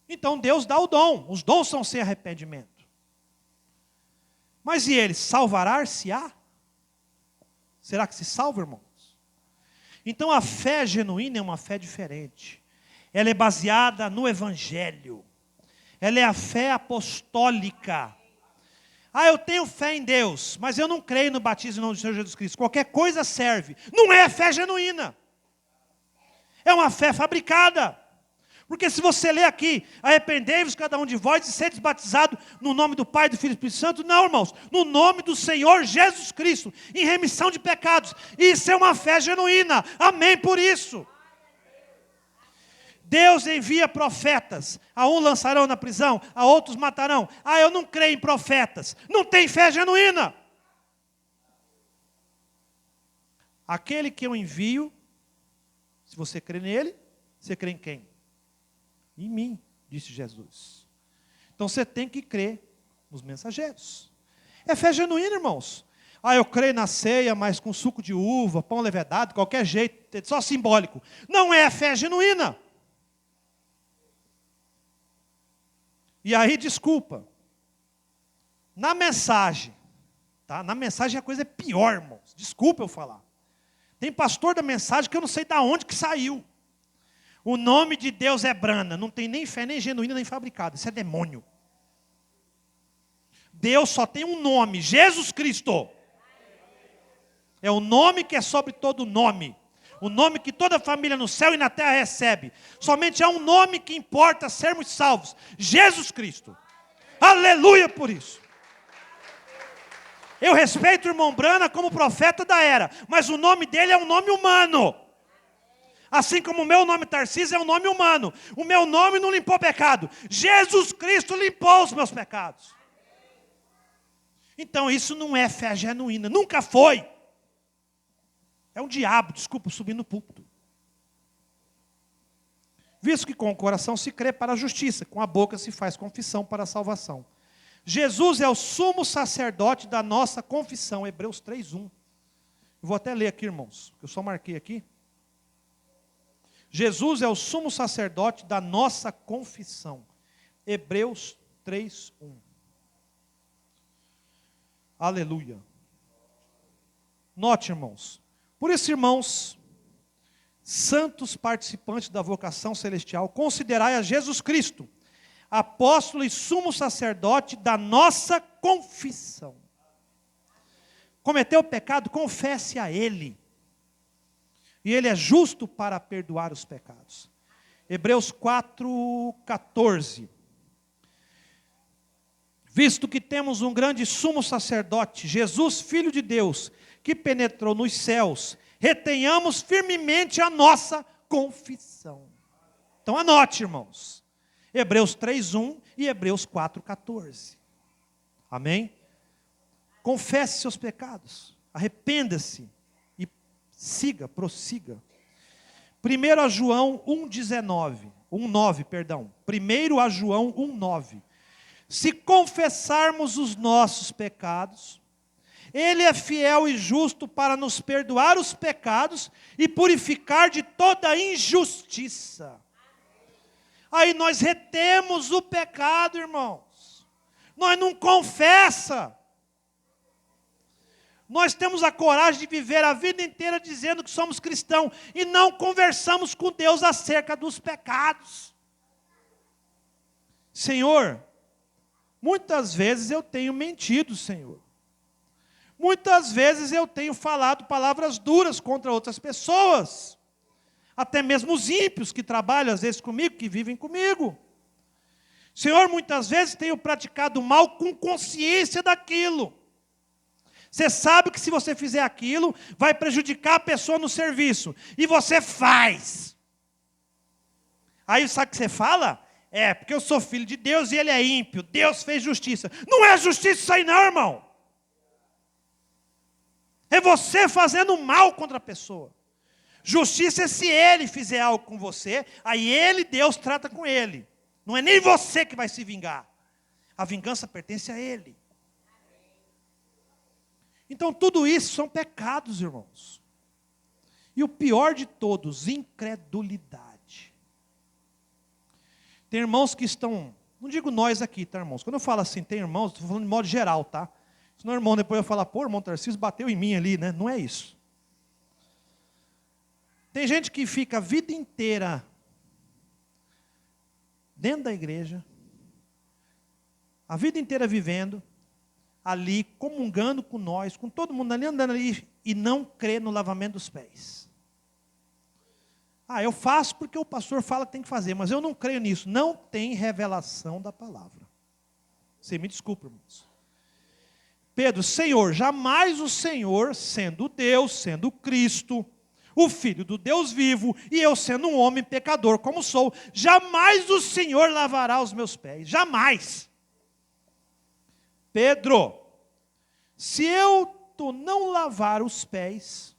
Então Deus dá o dom, os dons são sem arrependimento. Mas e ele, salvará-se-á? Será que se salva, irmãos? Então a fé genuína é uma fé diferente. Ela é baseada no Evangelho. Ela é a fé apostólica. Eu tenho fé em Deus, mas eu não creio no batismo em nome do Senhor Jesus Cristo. Qualquer coisa serve. Não é fé genuína. É uma fé fabricada. Porque se você ler aqui, arrependei-vos cada um de vós e sedes batizado no nome do Pai, do Filho e do Espírito Santo. Não, irmãos, no nome do Senhor Jesus Cristo, em remissão de pecados. Isso é uma fé genuína. Amém por isso. Deus envia profetas. A um lançarão na prisão, a outros matarão. Eu não creio em profetas. Não tem fé genuína. Aquele que eu envio, se você crê nele, você crê em quem? Em mim, disse Jesus. Então você tem que crer nos mensageiros. É fé genuína, irmãos. Eu creio na ceia, mas com suco de uva, pão levedado, qualquer jeito, só simbólico. Não é fé genuína. E aí, desculpa. Na mensagem, tá? Na mensagem a coisa é pior, irmãos. Desculpa eu falar. Tem pastor da mensagem que eu não sei de onde que saiu. O nome de Deus é Brana. Não tem nem fé, nem genuína, nem fabricada. Isso é demônio. Deus só tem um nome, Jesus Cristo. É o nome que é sobre todo nome. O nome que toda família no céu e na terra recebe. Somente há um nome que importa sermos salvos. Jesus Cristo. Aleluia por isso. Eu respeito o irmão Brana como profeta da era. Mas o nome dele é um nome humano. Assim como o meu nome Tarcísio é um nome humano. O meu nome não limpou pecado. Jesus Cristo limpou os meus pecados. Então isso não é fé genuína. Nunca foi. É um diabo, desculpa, subir no púlpito. Visto que com o coração se crê para a justiça, com a boca se faz confissão para a salvação. Jesus é o sumo sacerdote da nossa confissão. Hebreus 3:1. Vou até ler aqui, irmãos, que eu só marquei aqui. Jesus é o sumo sacerdote da nossa confissão. Hebreus 3:1. Aleluia. Note, irmãos. Por isso, irmãos, santos participantes da vocação celestial, considerai a Jesus Cristo, apóstolo e sumo sacerdote da nossa confissão. Cometeu pecado, confesse a Ele. E Ele é justo para perdoar os pecados. Hebreus 4:14. Visto que temos um grande sumo sacerdote, Jesus, Filho de Deus, que penetrou nos céus, retenhamos firmemente a nossa confissão. Então anote, irmãos. Hebreus 3:1 e Hebreus 4:14. Amém? Confesse seus pecados. Arrependa-se. Prossiga. 1 João 1:9. 1 João 1:9. Se confessarmos os nossos pecados, Ele é fiel e justo para nos perdoar os pecados e purificar de toda injustiça. Aí nós retemos o pecado, irmãos. Nós não confessa. Nós temos a coragem de viver a vida inteira dizendo que somos cristãos e não conversamos com Deus acerca dos pecados. Senhor, muitas vezes eu tenho mentido, Senhor. Muitas vezes eu tenho falado palavras duras contra outras pessoas. Até mesmo os ímpios que trabalham às vezes comigo, que vivem comigo. Senhor, muitas vezes tenho praticado mal com consciência daquilo. Você sabe que se você fizer aquilo, vai prejudicar a pessoa no serviço. E você faz. Aí sabe o que você fala? É, porque eu sou filho de Deus e ele é ímpio. Deus fez justiça. Não é justiça isso aí não, irmão. É você fazendo mal contra a pessoa. Justiça é se ele fizer algo com você, aí ele, Deus, trata com ele. Não é nem você que vai se vingar. A vingança pertence a ele. Então tudo isso são pecados, irmãos. E o pior de todos, incredulidade. Tem irmãos que estão, não digo nós aqui, tá, irmãos? Quando eu falo assim, tem irmãos, estou falando de modo geral, tá? Senão o irmão depois vai falar, pô, irmão Tarcísio bateu em mim ali, né? Não é isso. Tem gente que fica a vida inteira dentro da igreja, a vida inteira vivendo ali, comungando com nós, com todo mundo ali, andando ali, e não crê no lavamento dos pés. Ah, eu faço porque o pastor fala que tem que fazer, mas eu não creio nisso. Não tem revelação da palavra. Você me desculpa, irmãos. Pedro, Senhor, jamais o Senhor, sendo Deus, sendo Cristo, o Filho do Deus vivo, e eu sendo um homem pecador como sou, jamais o Senhor lavará os meus pés, jamais. Pedro, se tu não lavar os pés,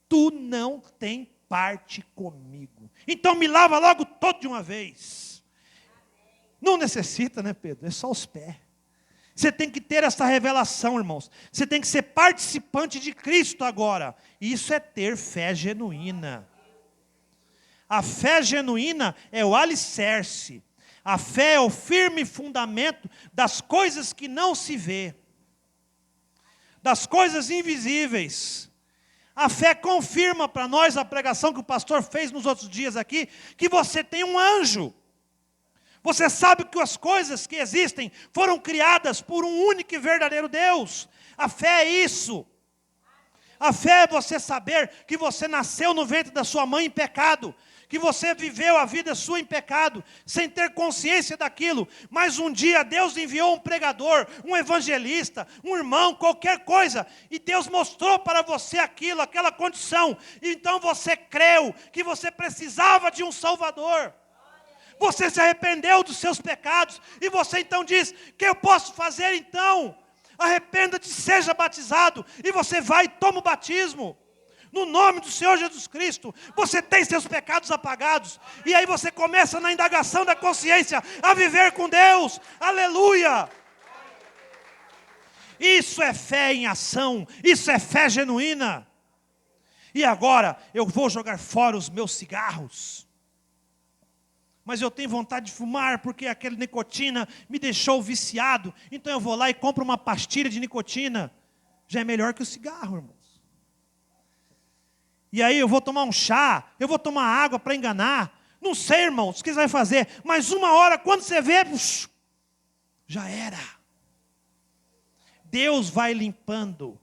tu não tem parte comigo. Então me lava logo todo de uma vez. Não necessita, né, Pedro? É só os pés. Você tem que ter essa revelação, irmãos. Você tem que ser participante de Cristo agora. Isso é ter fé genuína. A fé genuína é o alicerce. A fé é o firme fundamento das coisas que não se vê. Das coisas invisíveis. A fé confirma para nós a pregação que o pastor fez nos outros dias aqui, que você tem um anjo. Você sabe que as coisas que existem foram criadas por um único e verdadeiro Deus. A fé é isso. A fé é você saber que você nasceu no ventre da sua mãe em pecado, que você viveu a vida sua em pecado, sem ter consciência daquilo, mas um dia Deus enviou um pregador, um evangelista, um irmão, qualquer coisa, e Deus mostrou para você aquilo, aquela condição, e então você creu que você precisava de um Salvador. Você se arrependeu dos seus pecados, e você então diz, o que eu posso fazer então? Arrependa-te, seja batizado, e você vai e toma o batismo, no nome do Senhor Jesus Cristo. Você tem seus pecados apagados, e aí você começa na indagação da consciência, a viver com Deus, aleluia. Isso é fé em ação, isso é fé genuína. E agora, eu vou jogar fora os meus cigarros, mas eu tenho vontade de fumar, porque aquela nicotina me deixou viciado, então eu vou lá e compro uma pastilha de nicotina, já é melhor que o cigarro, irmãos. E aí eu vou tomar um chá, eu vou tomar água para enganar, não sei, irmãos, o que você vai fazer, mas uma hora, quando você vê, já era. Deus vai limpando,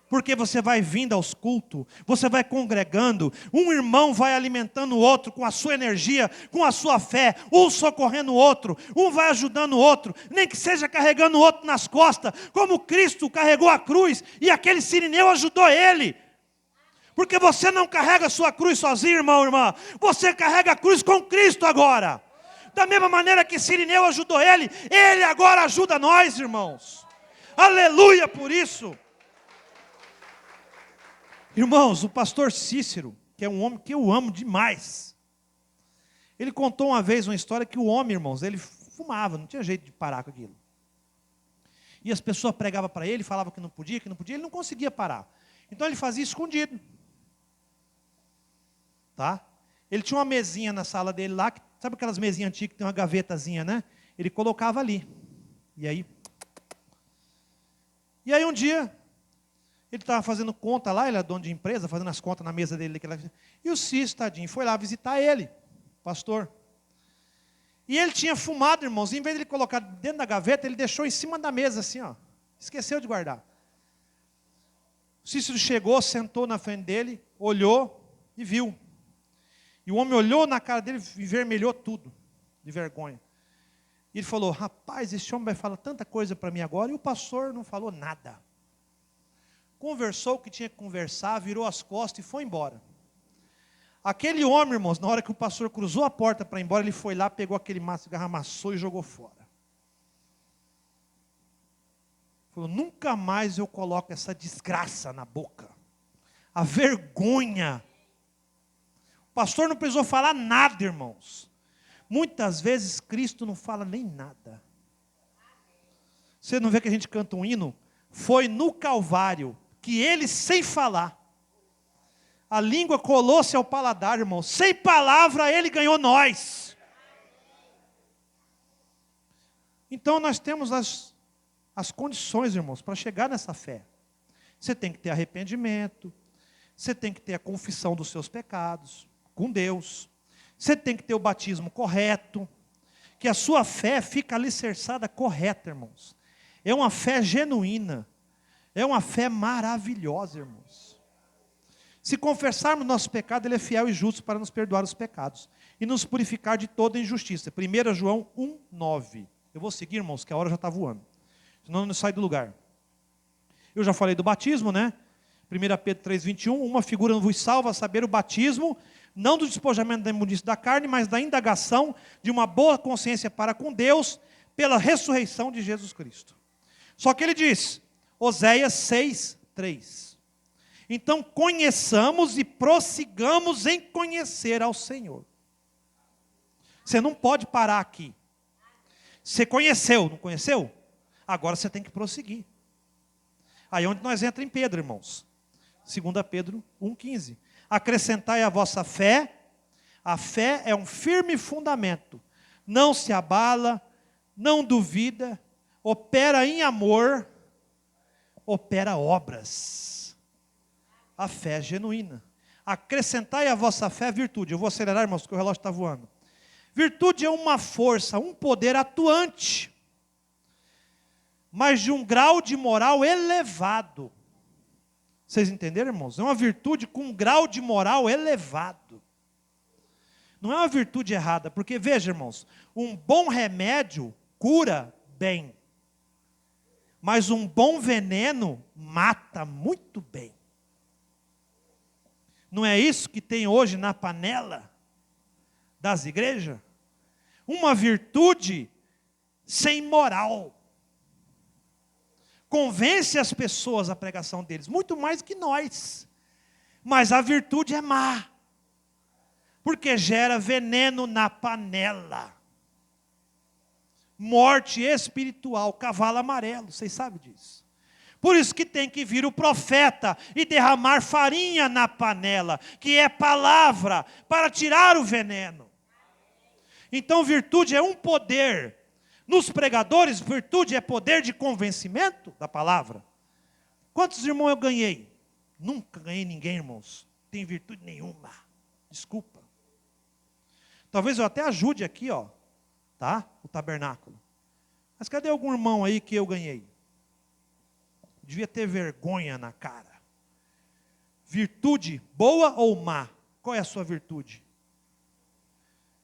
porque você vai vindo aos cultos, você vai congregando, um irmão vai alimentando o outro com a sua energia, com a sua fé, um socorrendo o outro, um vai ajudando o outro, nem que seja carregando o outro nas costas, como Cristo carregou a cruz, e aquele sirineu ajudou ele, porque você não carrega a sua cruz sozinho, irmão, irmã, você carrega a cruz com Cristo agora, da mesma maneira que sirineu ajudou ele, ele agora ajuda nós, irmãos, aleluia por isso. Irmãos, o pastor Cícero, que é um homem que eu amo demais, ele contou uma vez uma história que o homem, irmãos, ele fumava, não tinha jeito de parar com aquilo. E as pessoas pregavam para ele, falavam que não podia, ele não conseguia parar. Então ele fazia escondido. Tá? Ele tinha uma mesinha na sala dele lá, sabe aquelas mesinhas antigas que tem uma gavetazinha, né? Ele colocava ali. E aí um dia, ele estava fazendo conta lá, ele é dono de empresa, fazendo as contas na mesa dele. E o Cício, tadinho, foi lá visitar ele, pastor. E ele tinha fumado, irmãos, e em vez de ele colocar dentro da gaveta, ele deixou em cima da mesa, assim, ó. Esqueceu de guardar. O Cícero chegou, sentou na frente dele, olhou e viu. E o homem olhou na cara dele e vermelhou tudo, de vergonha. E ele falou, rapaz, esse homem vai falar tanta coisa para mim agora, e o pastor não falou nada. Conversou o que tinha que conversar, virou as costas e foi embora. Aquele homem, irmãos, na hora que o pastor cruzou a porta para ir embora, ele foi lá, pegou aquele maço de cigarro, amassou e jogou fora. Falou, nunca mais eu coloco essa desgraça na boca. A vergonha. O pastor não precisou falar nada, irmãos. Muitas vezes Cristo não fala nem nada. Você não vê que a gente canta um hino? Foi no Calvário que ele, sem falar, a língua colou-se ao paladar, irmão. Sem palavra, ele ganhou nós. Então nós temos as condições, irmãos, para chegar nessa fé. Você tem que ter arrependimento. Você tem que ter a confissão dos seus pecados com Deus. Você tem que ter o batismo correto. Que a sua fé fica alicerçada correta, irmãos. É uma fé genuína. É uma fé maravilhosa, irmãos. Se confessarmos nosso pecado, Ele é fiel e justo para nos perdoar os pecados e nos purificar de toda injustiça. 1 João 1,9. Eu vou seguir, irmãos, que a hora já está voando. Senão não sai do lugar. Eu já falei do batismo, né? 1 Pedro 3,21. Uma figura vos salva, a saber, o batismo, não do despojamento da imundícia da carne, mas da indagação de uma boa consciência para com Deus, pela ressurreição de Jesus Cristo. Só que ele diz, Oséias 6,3. Então conheçamos e prossigamos em conhecer ao Senhor. Você não pode parar aqui. Você conheceu, não conheceu? Agora você tem que prosseguir. Aí é onde nós entramos em Pedro, irmãos. 2 Pedro 1,15. Acrescentai a vossa fé. A fé é um firme fundamento. Não se abala, não duvida, opera em amor, opera obras. A fé é genuína. Acrescentai a vossa fé virtude. Eu vou acelerar, irmãos, porque o relógio está voando. Virtude é uma força, um poder atuante, mas de um grau de moral elevado. Vocês entenderam, irmãos? É uma virtude com um grau de moral elevado. Não é uma virtude errada, porque veja, irmãos, um bom remédio cura bem, mas um bom veneno mata muito bem. Não é isso que tem hoje na panela das igrejas? Uma virtude sem moral. Convence as pessoas a pregação deles, muito mais que nós. Mas a virtude é má. Porque gera veneno na panela. Morte espiritual, cavalo amarelo, vocês sabem disso. Por isso que tem que vir o profeta e derramar farinha na panela, que é palavra, para tirar o veneno. Então virtude é um poder. Nos pregadores, virtude é poder de convencimento da palavra. Quantos irmãos eu ganhei? Nunca ganhei ninguém, irmãos. Não tem virtude nenhuma. Desculpa. Talvez eu até ajude aqui, ó, tá? O tabernáculo. Mas cadê algum irmão aí que eu ganhei? Devia ter vergonha na cara. Virtude boa ou má? Qual é a sua virtude?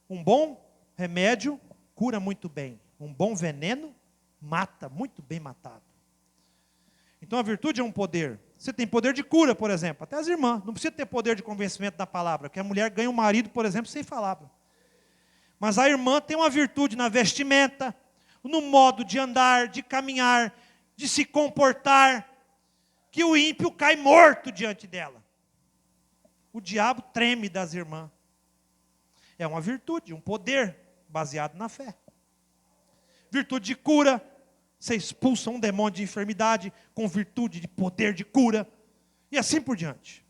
Um bom remédio cura muito bem. Um bom veneno mata muito bem matado. Então a virtude é um poder. Você tem poder de cura, por exemplo. Até as irmãs. Não precisa ter poder de convencimento da palavra. Porque a mulher ganha um marido, por exemplo, sem palavra. Mas a irmã tem uma virtude na vestimenta, no modo de andar, de caminhar, de se comportar, que o ímpio cai morto diante dela. O diabo treme das irmãs. É uma virtude, um poder baseado na fé. Virtude de cura, Você expulsa um demônio de enfermidade com virtude de poder de cura. E assim por diante.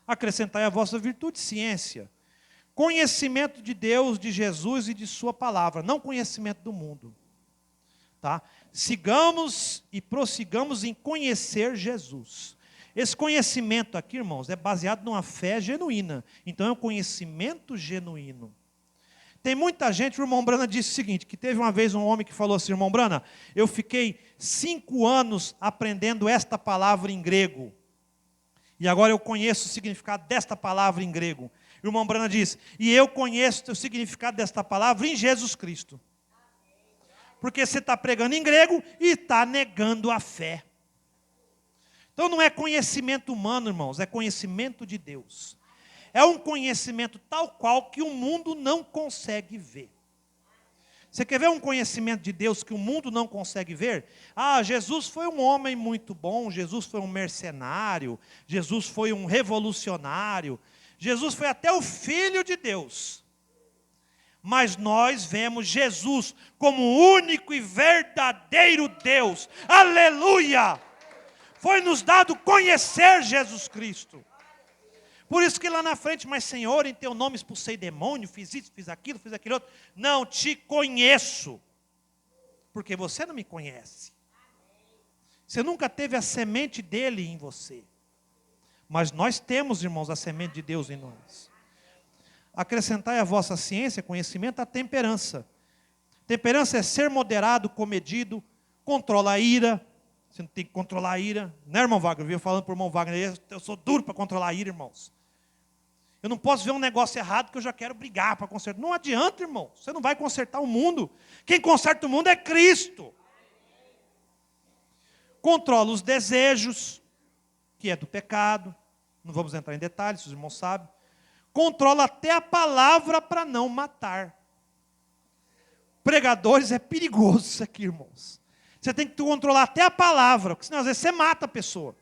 Acrescentai a vossa virtude, ciência. Conhecimento de Deus, de Jesus e de sua palavra. Não conhecimento do mundo. Tá? Sigamos e prossigamos em conhecer Jesus. Esse conhecimento aqui, irmãos, é baseado numa fé genuína. Então é um conhecimento genuíno. Tem muita gente, o irmão Brana disse o seguinte, que teve uma vez um homem que falou assim, irmão Brana, eu fiquei 5 anos aprendendo esta palavra em grego. E agora eu conheço o significado desta palavra em grego. O irmão Brana disse, e eu conheço o significado desta palavra em Jesus Cristo. Porque você está pregando em grego e está negando a fé. Então não é conhecimento humano, irmãos, é conhecimento de Deus. É um conhecimento tal qual que o mundo não consegue ver. Você quer ver um conhecimento de Deus que o mundo não consegue ver? Ah, Jesus foi um homem muito bom, Jesus foi um mercenário, Jesus foi um revolucionário, Jesus foi até o Filho de Deus. Mas nós vemos Jesus como o único e verdadeiro Deus. Aleluia! Foi-nos dado conhecer Jesus Cristo. Por isso que lá na frente, mas Senhor, em teu nome expulsei demônio, fiz isso, fiz aquilo outro. Não te conheço. Porque você não me conhece. Você nunca teve a semente dele em você. Mas nós temos, irmãos, a semente de Deus em nós. Acrescentai a vossa ciência, conhecimento, a temperança. Temperança é ser moderado, comedido, controla a ira. Você não tem que controlar a ira. Né, irmão Wagner? Eu vinha falando para o irmão Wagner, eu sou duro para controlar a ira, irmãos. Eu não posso ver um negócio errado que eu já quero brigar para consertar. Não adianta, irmão. Você não vai consertar o mundo. Quem conserta o mundo é Cristo. Controla os desejos, que é do pecado. Não vamos entrar em detalhes, os irmãos sabem. Controla até a palavra para não matar. Pregadores, é perigoso isso aqui, irmãos. Você tem que controlar até a palavra, porque senão às vezes você mata a pessoa.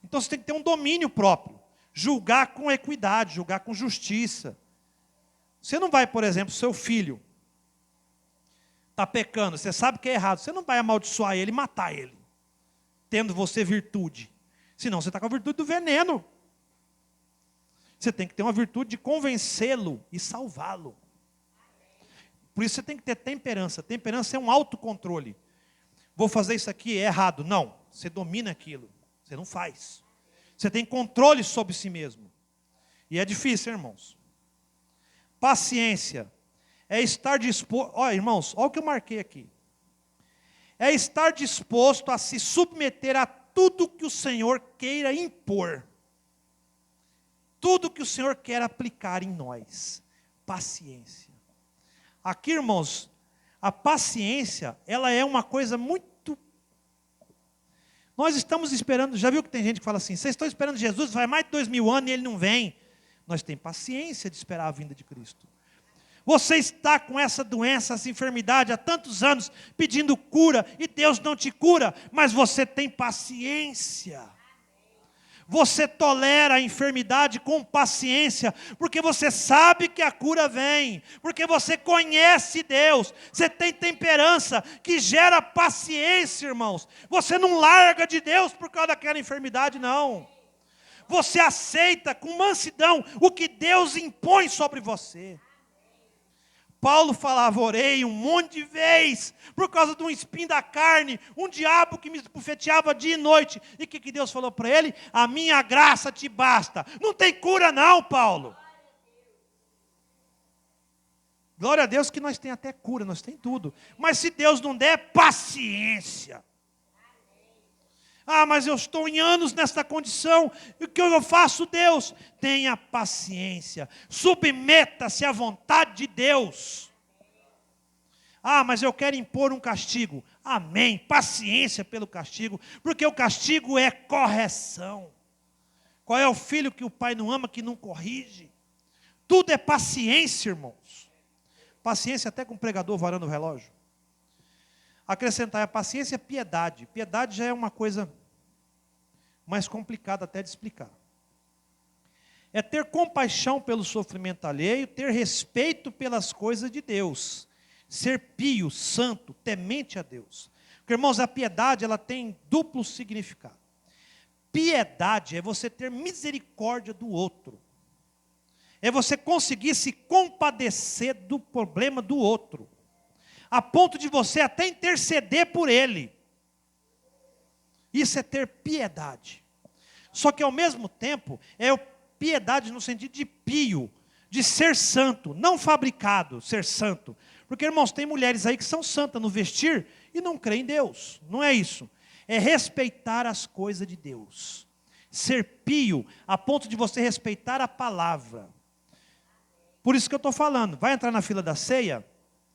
Então você tem que ter um domínio próprio. Julgar com equidade, julgar com justiça. Você não vai, por exemplo, seu filho está pecando, você sabe que é errado, você não vai amaldiçoar ele e matar ele, tendo você virtude. Senão você está com a virtude do veneno. Você tem que ter uma virtude de convencê-lo e salvá-lo. Por isso você tem que ter temperança. Temperança é um autocontrole. Vou fazer isso aqui, é errado. Não, você domina aquilo. Você não faz. Você tem controle sobre si mesmo. E é difícil, irmãos. Paciência. É estar disposto... Olha, irmãos, olha o que eu marquei aqui. É estar disposto a se submeter a tudo que o Senhor queira impor. Tudo que o Senhor quer aplicar em nós. Paciência. Aqui, irmãos, a paciência, ela é uma coisa muito... Nós estamos esperando, já viu que tem gente que fala assim, vocês estão esperando Jesus, vai mais de 2000 anos e ele não vem. Nós temos paciência de esperar a vinda de Cristo. Você está com essa doença, essa enfermidade há tantos anos, pedindo cura, e Deus não te cura, mas você tem paciência. Você tolera a enfermidade com paciência, porque você sabe que a cura vem, porque você conhece Deus, você tem temperança, que gera paciência, irmãos. Você não larga de Deus por causa daquela enfermidade, não. Você aceita com mansidão o que Deus impõe sobre você. Paulo falava, orei um monte de vezes, por causa de um espinho da carne, um diabo que me bufeteava dia e noite. E o que Deus falou para ele? A minha graça te basta. Não tem cura não, Paulo. Glória a Deus que nós temos até cura, nós temos tudo. Mas se Deus não der, paciência. Ah, mas eu estou em anos nessa condição. E o que eu faço, Deus? Tenha paciência. Submeta-se à vontade de Deus. Ah, mas eu quero impor um castigo. Amém. Paciência pelo castigo. Porque o castigo é correção. Qual é o filho que o pai não ama, que não corrige? Tudo é paciência, irmãos. Paciência até com o pregador varando o relógio. Acrescentar a paciência, piedade. Piedade já é uma coisa mais complicada até de explicar. É ter compaixão pelo sofrimento alheio, ter respeito pelas coisas de Deus. Ser pio, santo, temente a Deus. Porque, irmãos, a piedade, ela tem duplo significado. Piedade é você ter misericórdia do outro. É você conseguir se compadecer do problema do outro, a ponto de você até interceder por ele. Isso é ter piedade. Só que ao mesmo tempo, é piedade no sentido de pio, de ser santo, não fabricado, ser santo. Porque, irmãos, tem mulheres aí que são santas no vestir e não creem em Deus. Não é isso. É respeitar as coisas de Deus. Ser pio, a ponto de você respeitar a palavra. Por isso que eu estou falando, vai entrar na fila da ceia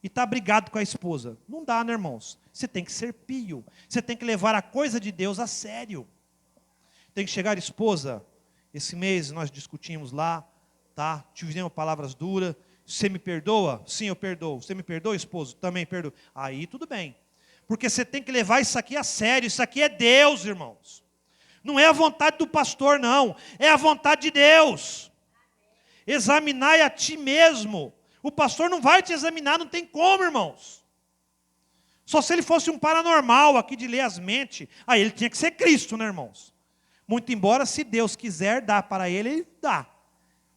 e está brigado com a esposa. Não dá, né, irmãos? Você tem que ser pio. Você tem que levar a coisa de Deus a sério. Tem que chegar, esposa, esse mês nós discutimos lá, tá? Tivemos palavras duras. Você me perdoa? Sim, eu perdoo. Você me perdoa, esposo? Também perdoo. Aí tudo bem. Porque você tem que levar isso aqui a sério. Isso aqui é Deus, irmãos. Não é a vontade do pastor, não. É a vontade de Deus. Examinai a ti mesmo. O pastor não vai te examinar, não tem como, irmãos. Só se ele fosse um paranormal aqui de ler as mentes. Aí ele tinha que ser Cristo, né, irmãos? Muito embora, se Deus quiser dar para ele, ele dá.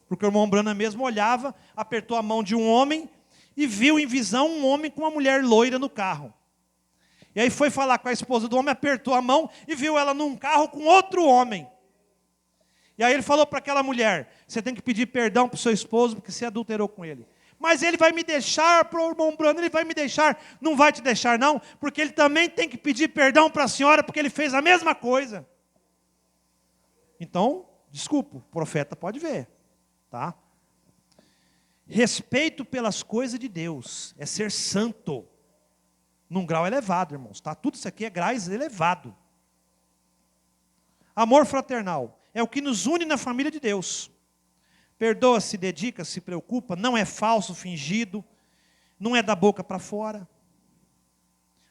Porque o irmão Brana mesmo olhava, apertou a mão de um homem e viu em visão um homem com uma mulher loira no carro. E aí foi falar com a esposa do homem, apertou a mão e viu ela num carro com outro homem. E aí ele falou para aquela mulher, você tem que pedir perdão para o seu esposo, porque você adulterou com ele. Mas ele vai me deixar, para o irmão Brano, ele vai me deixar. Não vai te deixar não, porque ele também tem que pedir perdão para a senhora, porque ele fez a mesma coisa. Então, desculpa, o profeta pode ver, tá? Respeito pelas coisas de Deus, é ser santo, num grau elevado, irmãos, tá? Tudo isso aqui é graus elevado. Amor fraternal. É o que nos une na família de Deus. Perdoa, se dedica, se preocupa, não é falso, fingido, não é da boca para fora.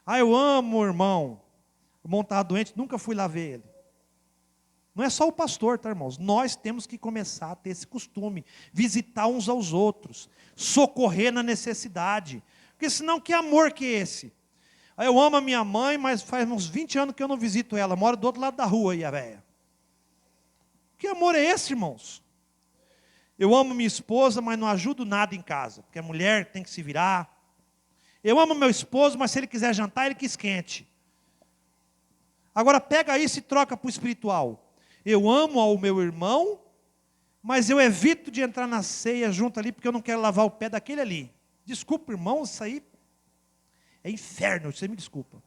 Ah, eu amo o irmão. O irmão estava doente, nunca fui lá ver ele. Não é só o pastor, tá, irmãos? Nós temos que começar a ter esse costume, visitar uns aos outros, socorrer na necessidade. Porque senão, que amor que é esse? Ah, eu amo a minha mãe, mas faz uns 20 anos que eu não visito ela, mora do outro lado da rua aí, a véia. Que amor é esse, irmãos? Eu amo minha esposa, mas não ajudo nada em casa, porque a mulher tem que se virar. Eu amo meu esposo, mas se ele quiser jantar, ele que esquente. Agora pega isso e troca para o espiritual. Eu amo ao meu irmão, mas eu evito de entrar na ceia junto ali, porque eu não quero lavar o pé daquele ali. Desculpa, irmão, isso aí é inferno, você me desculpa.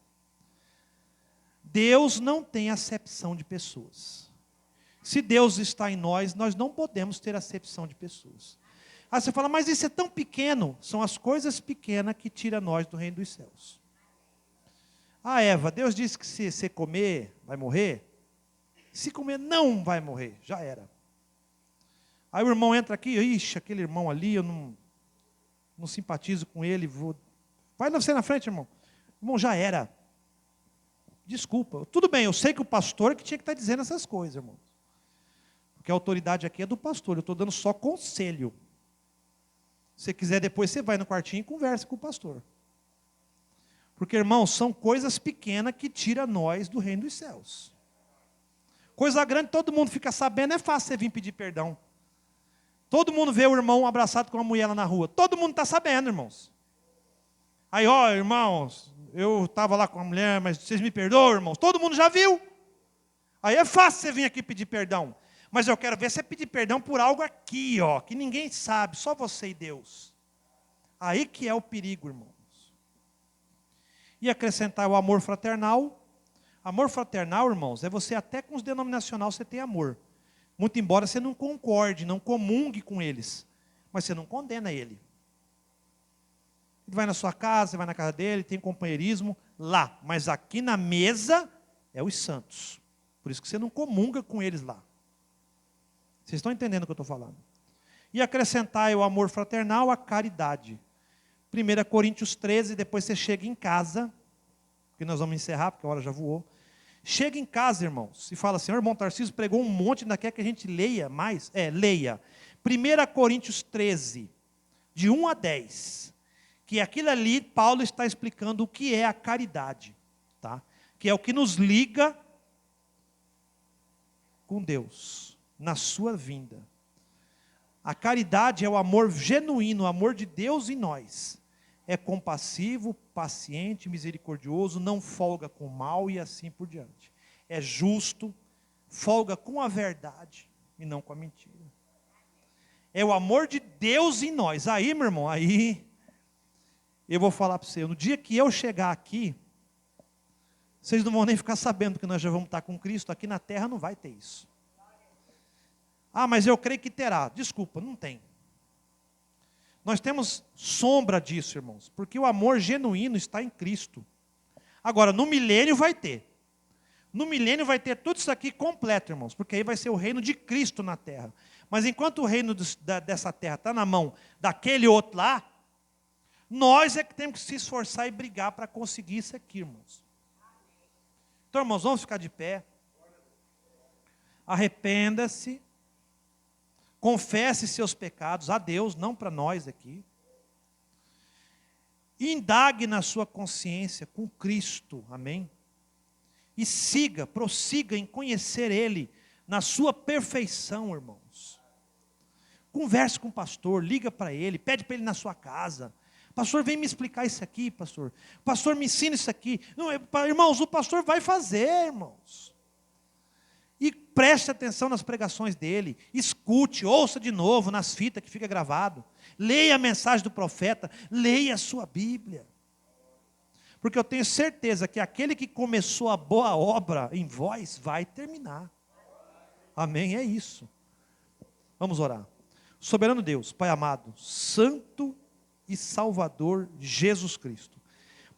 Deus não tem acepção de pessoas. Se Deus está em nós, nós não podemos ter acepção de pessoas. Aí você fala, mas isso é tão pequeno. São as coisas pequenas que tiram nós do reino dos céus. Ah, Eva, Deus disse que se você comer, vai morrer. Se comer, não vai morrer. Já era. Aí o irmão entra aqui, ixi, aquele irmão ali, eu não simpatizo com ele. Vai você na frente, irmão. Irmão, já era. Desculpa. Tudo bem, eu sei que o pastor é que tinha que estar dizendo essas coisas, irmão. Porque a autoridade aqui é do pastor, eu estou dando só conselho. Se você quiser, depois você vai no quartinho e conversa com o pastor. Porque, irmãos, são coisas pequenas que tiram nós do reino dos céus. Coisa grande, todo mundo fica sabendo, é fácil você vir pedir perdão. Todo mundo vê o irmão abraçado com uma mulher lá na rua. Todo mundo está sabendo, irmãos. Aí, ó, irmãos, eu estava lá com a mulher, mas vocês me perdoam, irmãos? Todo mundo já viu. Aí é fácil você vir aqui pedir perdão. Mas eu quero ver você pedir perdão por algo aqui, ó, que ninguém sabe, só você e Deus. Aí que é o perigo, irmãos. E acrescentar o amor fraternal. Amor fraternal, irmãos, é você até com os denominacionais você tem amor. Muito embora você não concorde, não comungue com eles. Mas você não condena ele. Ele vai na sua casa, você vai na casa dele, tem companheirismo lá. Mas aqui na mesa é os santos. Por isso que você não comunga com eles lá. Vocês estão entendendo o que eu estou falando? E acrescentar o amor fraternal, a caridade. 1 Coríntios 13, depois você chega em casa, que nós vamos encerrar, porque a hora já voou. Chega em casa, irmãos, e fala assim, o irmão Tarcísio pregou um monte, ainda quer que a gente leia mais? Leia. 1 Coríntios 13, de 1 a 10. que aquilo ali, Paulo está explicando o que é a caridade, tá? Que é o que nos liga com Deus, na sua vinda. A caridade é o amor genuíno, o amor de Deus em nós. É compassivo, paciente, misericordioso, não folga com o mal e assim por diante. É justo, folga com a verdade e não com a mentira. É o amor de Deus em nós. Aí, meu irmão, aí eu vou falar para você, no dia que eu chegar aqui, vocês não vão nem ficar sabendo que nós já vamos estar com Cristo, aqui na terra não vai ter isso. Ah, mas eu creio que terá. Desculpa, não tem. Nós temos sombra disso, irmãos, porque o amor genuíno está em Cristo. Agora, no milênio vai ter. No milênio vai ter tudo isso aqui completo, irmãos, porque aí vai ser o reino de Cristo na terra. Mas enquanto o reino dessa terra está na mão daquele outro lá, nós é que temos que se esforçar e brigar para conseguir isso aqui, irmãos. Então, irmãos, vamos ficar de pé. Arrependa-se. Confesse seus pecados a Deus, não para nós aqui. Indague na sua consciência com Cristo, amém? E prossiga em conhecer Ele na sua perfeição, irmãos. Converse com o pastor, liga para ele, pede para ele na sua casa. Pastor, vem me explicar isso aqui, pastor. Pastor, me ensina isso aqui. Não, irmãos, o pastor vai fazer, irmãos. E preste atenção nas pregações dele. Escute, ouça de novo nas fitas que fica gravado. Leia a mensagem do profeta. Leia a sua Bíblia. Porque eu tenho certeza que aquele que começou a boa obra em vós vai terminar. Amém? É isso. Vamos orar. Soberano Deus, Pai amado, Santo e Salvador Jesus Cristo.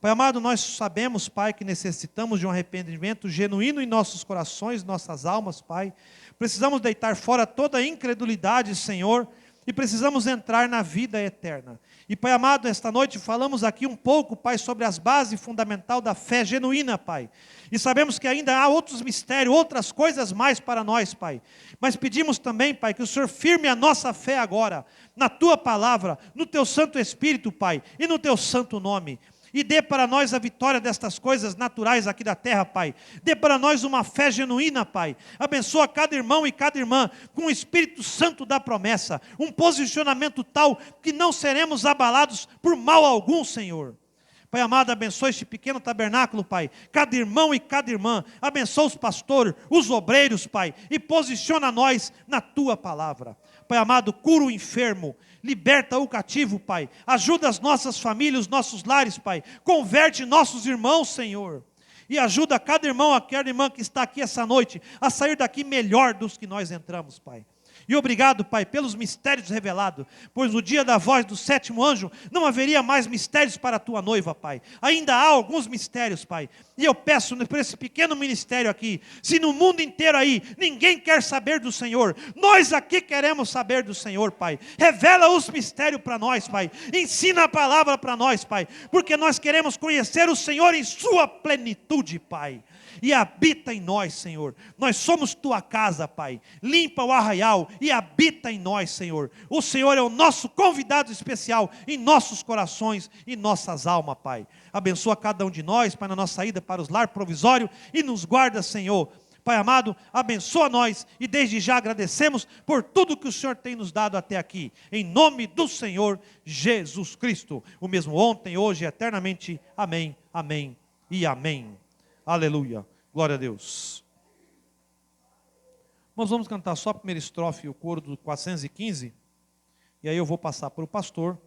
Pai amado, nós sabemos, Pai, que necessitamos de um arrependimento genuíno em nossos corações, nossas almas, Pai. Precisamos deitar fora toda a incredulidade, Senhor, e precisamos entrar na vida eterna. E, Pai amado, esta noite falamos aqui um pouco, Pai, sobre as bases fundamentais da fé genuína, Pai. E sabemos que ainda há outros mistérios, outras coisas mais para nós, Pai. Mas pedimos também, Pai, que o Senhor firme a nossa fé agora, na Tua palavra, no Teu Santo Espírito, Pai, e no Teu santo nome. E dê para nós a vitória destas coisas naturais aqui da terra, Pai. Dê para nós uma fé genuína, Pai. Abençoa cada irmão e cada irmã com o Espírito Santo da promessa. Um posicionamento tal que não seremos abalados por mal algum, Senhor. Pai amado, abençoa este pequeno tabernáculo, Pai. Cada irmão e cada irmã. Abençoa os pastores, os obreiros, Pai. E posiciona nós na Tua palavra. Pai amado, cura o enfermo. Liberta o cativo, Pai. Ajuda as nossas famílias, os nossos lares, Pai. Converte nossos irmãos, Senhor. E ajuda cada irmão, aquela irmã que está aqui essa noite, a sair daqui melhor dos que nós entramos, Pai. E obrigado, Pai, pelos mistérios revelados, pois no dia da voz do sétimo anjo, não haveria mais mistérios para a Tua noiva, Pai. Ainda há alguns mistérios, Pai. E eu peço por esse pequeno ministério aqui, se no mundo inteiro aí, ninguém quer saber do Senhor, nós aqui queremos saber do Senhor, Pai. Revela os mistérios para nós, Pai. Ensina a palavra para nós, Pai, porque nós queremos conhecer o Senhor em sua plenitude, Pai. E habita em nós, Senhor. Nós somos Tua casa, Pai. Limpa o arraial e habita em nós, Senhor. O Senhor é o nosso convidado especial em nossos corações e nossas almas, Pai. Abençoa cada um de nós, Pai, na nossa saída para os lar provisório e nos guarda, Senhor. Pai amado, abençoa nós e desde já agradecemos por tudo que o Senhor tem nos dado até aqui. Em nome do Senhor Jesus Cristo. O mesmo ontem, hoje e eternamente. Amém, amém e amém. Aleluia, glória a Deus. Nós vamos cantar só a primeira estrofe e o coro do 415. E aí eu vou passar para o pastor,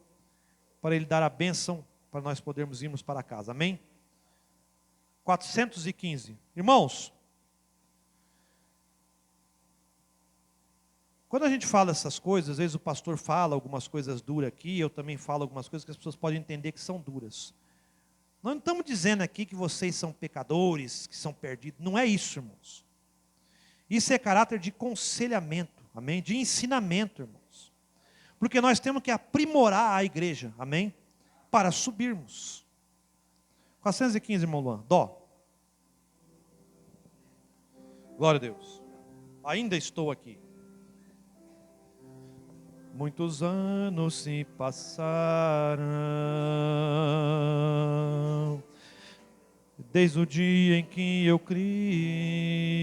para ele dar a bênção, para nós podermos irmos para casa, amém? 415. Irmãos, quando a gente fala essas coisas, às vezes o pastor fala algumas coisas duras aqui, eu também falo algumas coisas que as pessoas podem entender que são duras. Nós não estamos dizendo aqui que vocês são pecadores, que são perdidos. Não é isso, irmãos. Isso é caráter de aconselhamento, amém? De ensinamento, irmãos. Porque nós temos que aprimorar a igreja, amém? Para subirmos. 415, irmão Luan. Dó. Glória a Deus. Ainda estou aqui. muitos anos se passaram, desde o dia em que eu criei.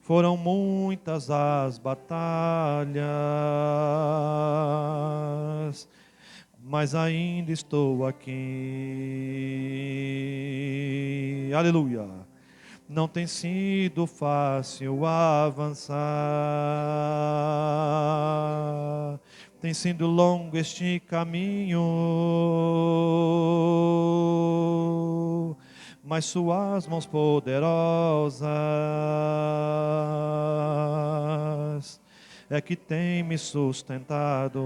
Foram muitas as batalhas, mas ainda estou aqui. Aleluia. Não tem sido fácil avançar, tem sido longo este caminho, mas suas mãos poderosas é que tem me sustentado.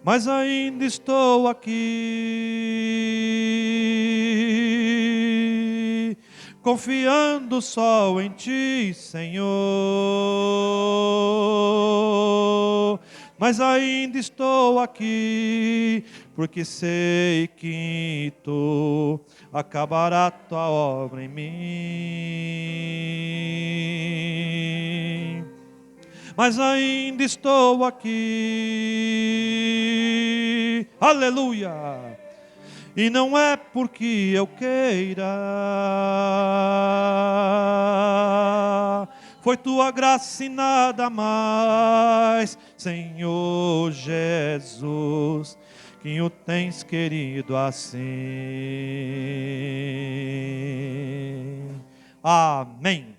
Mas ainda estou aqui, confiando só em Ti, Senhor. Mas ainda estou aqui, porque sei que Tu acabará Tua obra em mim. Mas ainda estou aqui, aleluia, e não é porque eu queira, foi Tua graça e nada mais, Senhor Jesus, que O tens querido assim. Amém.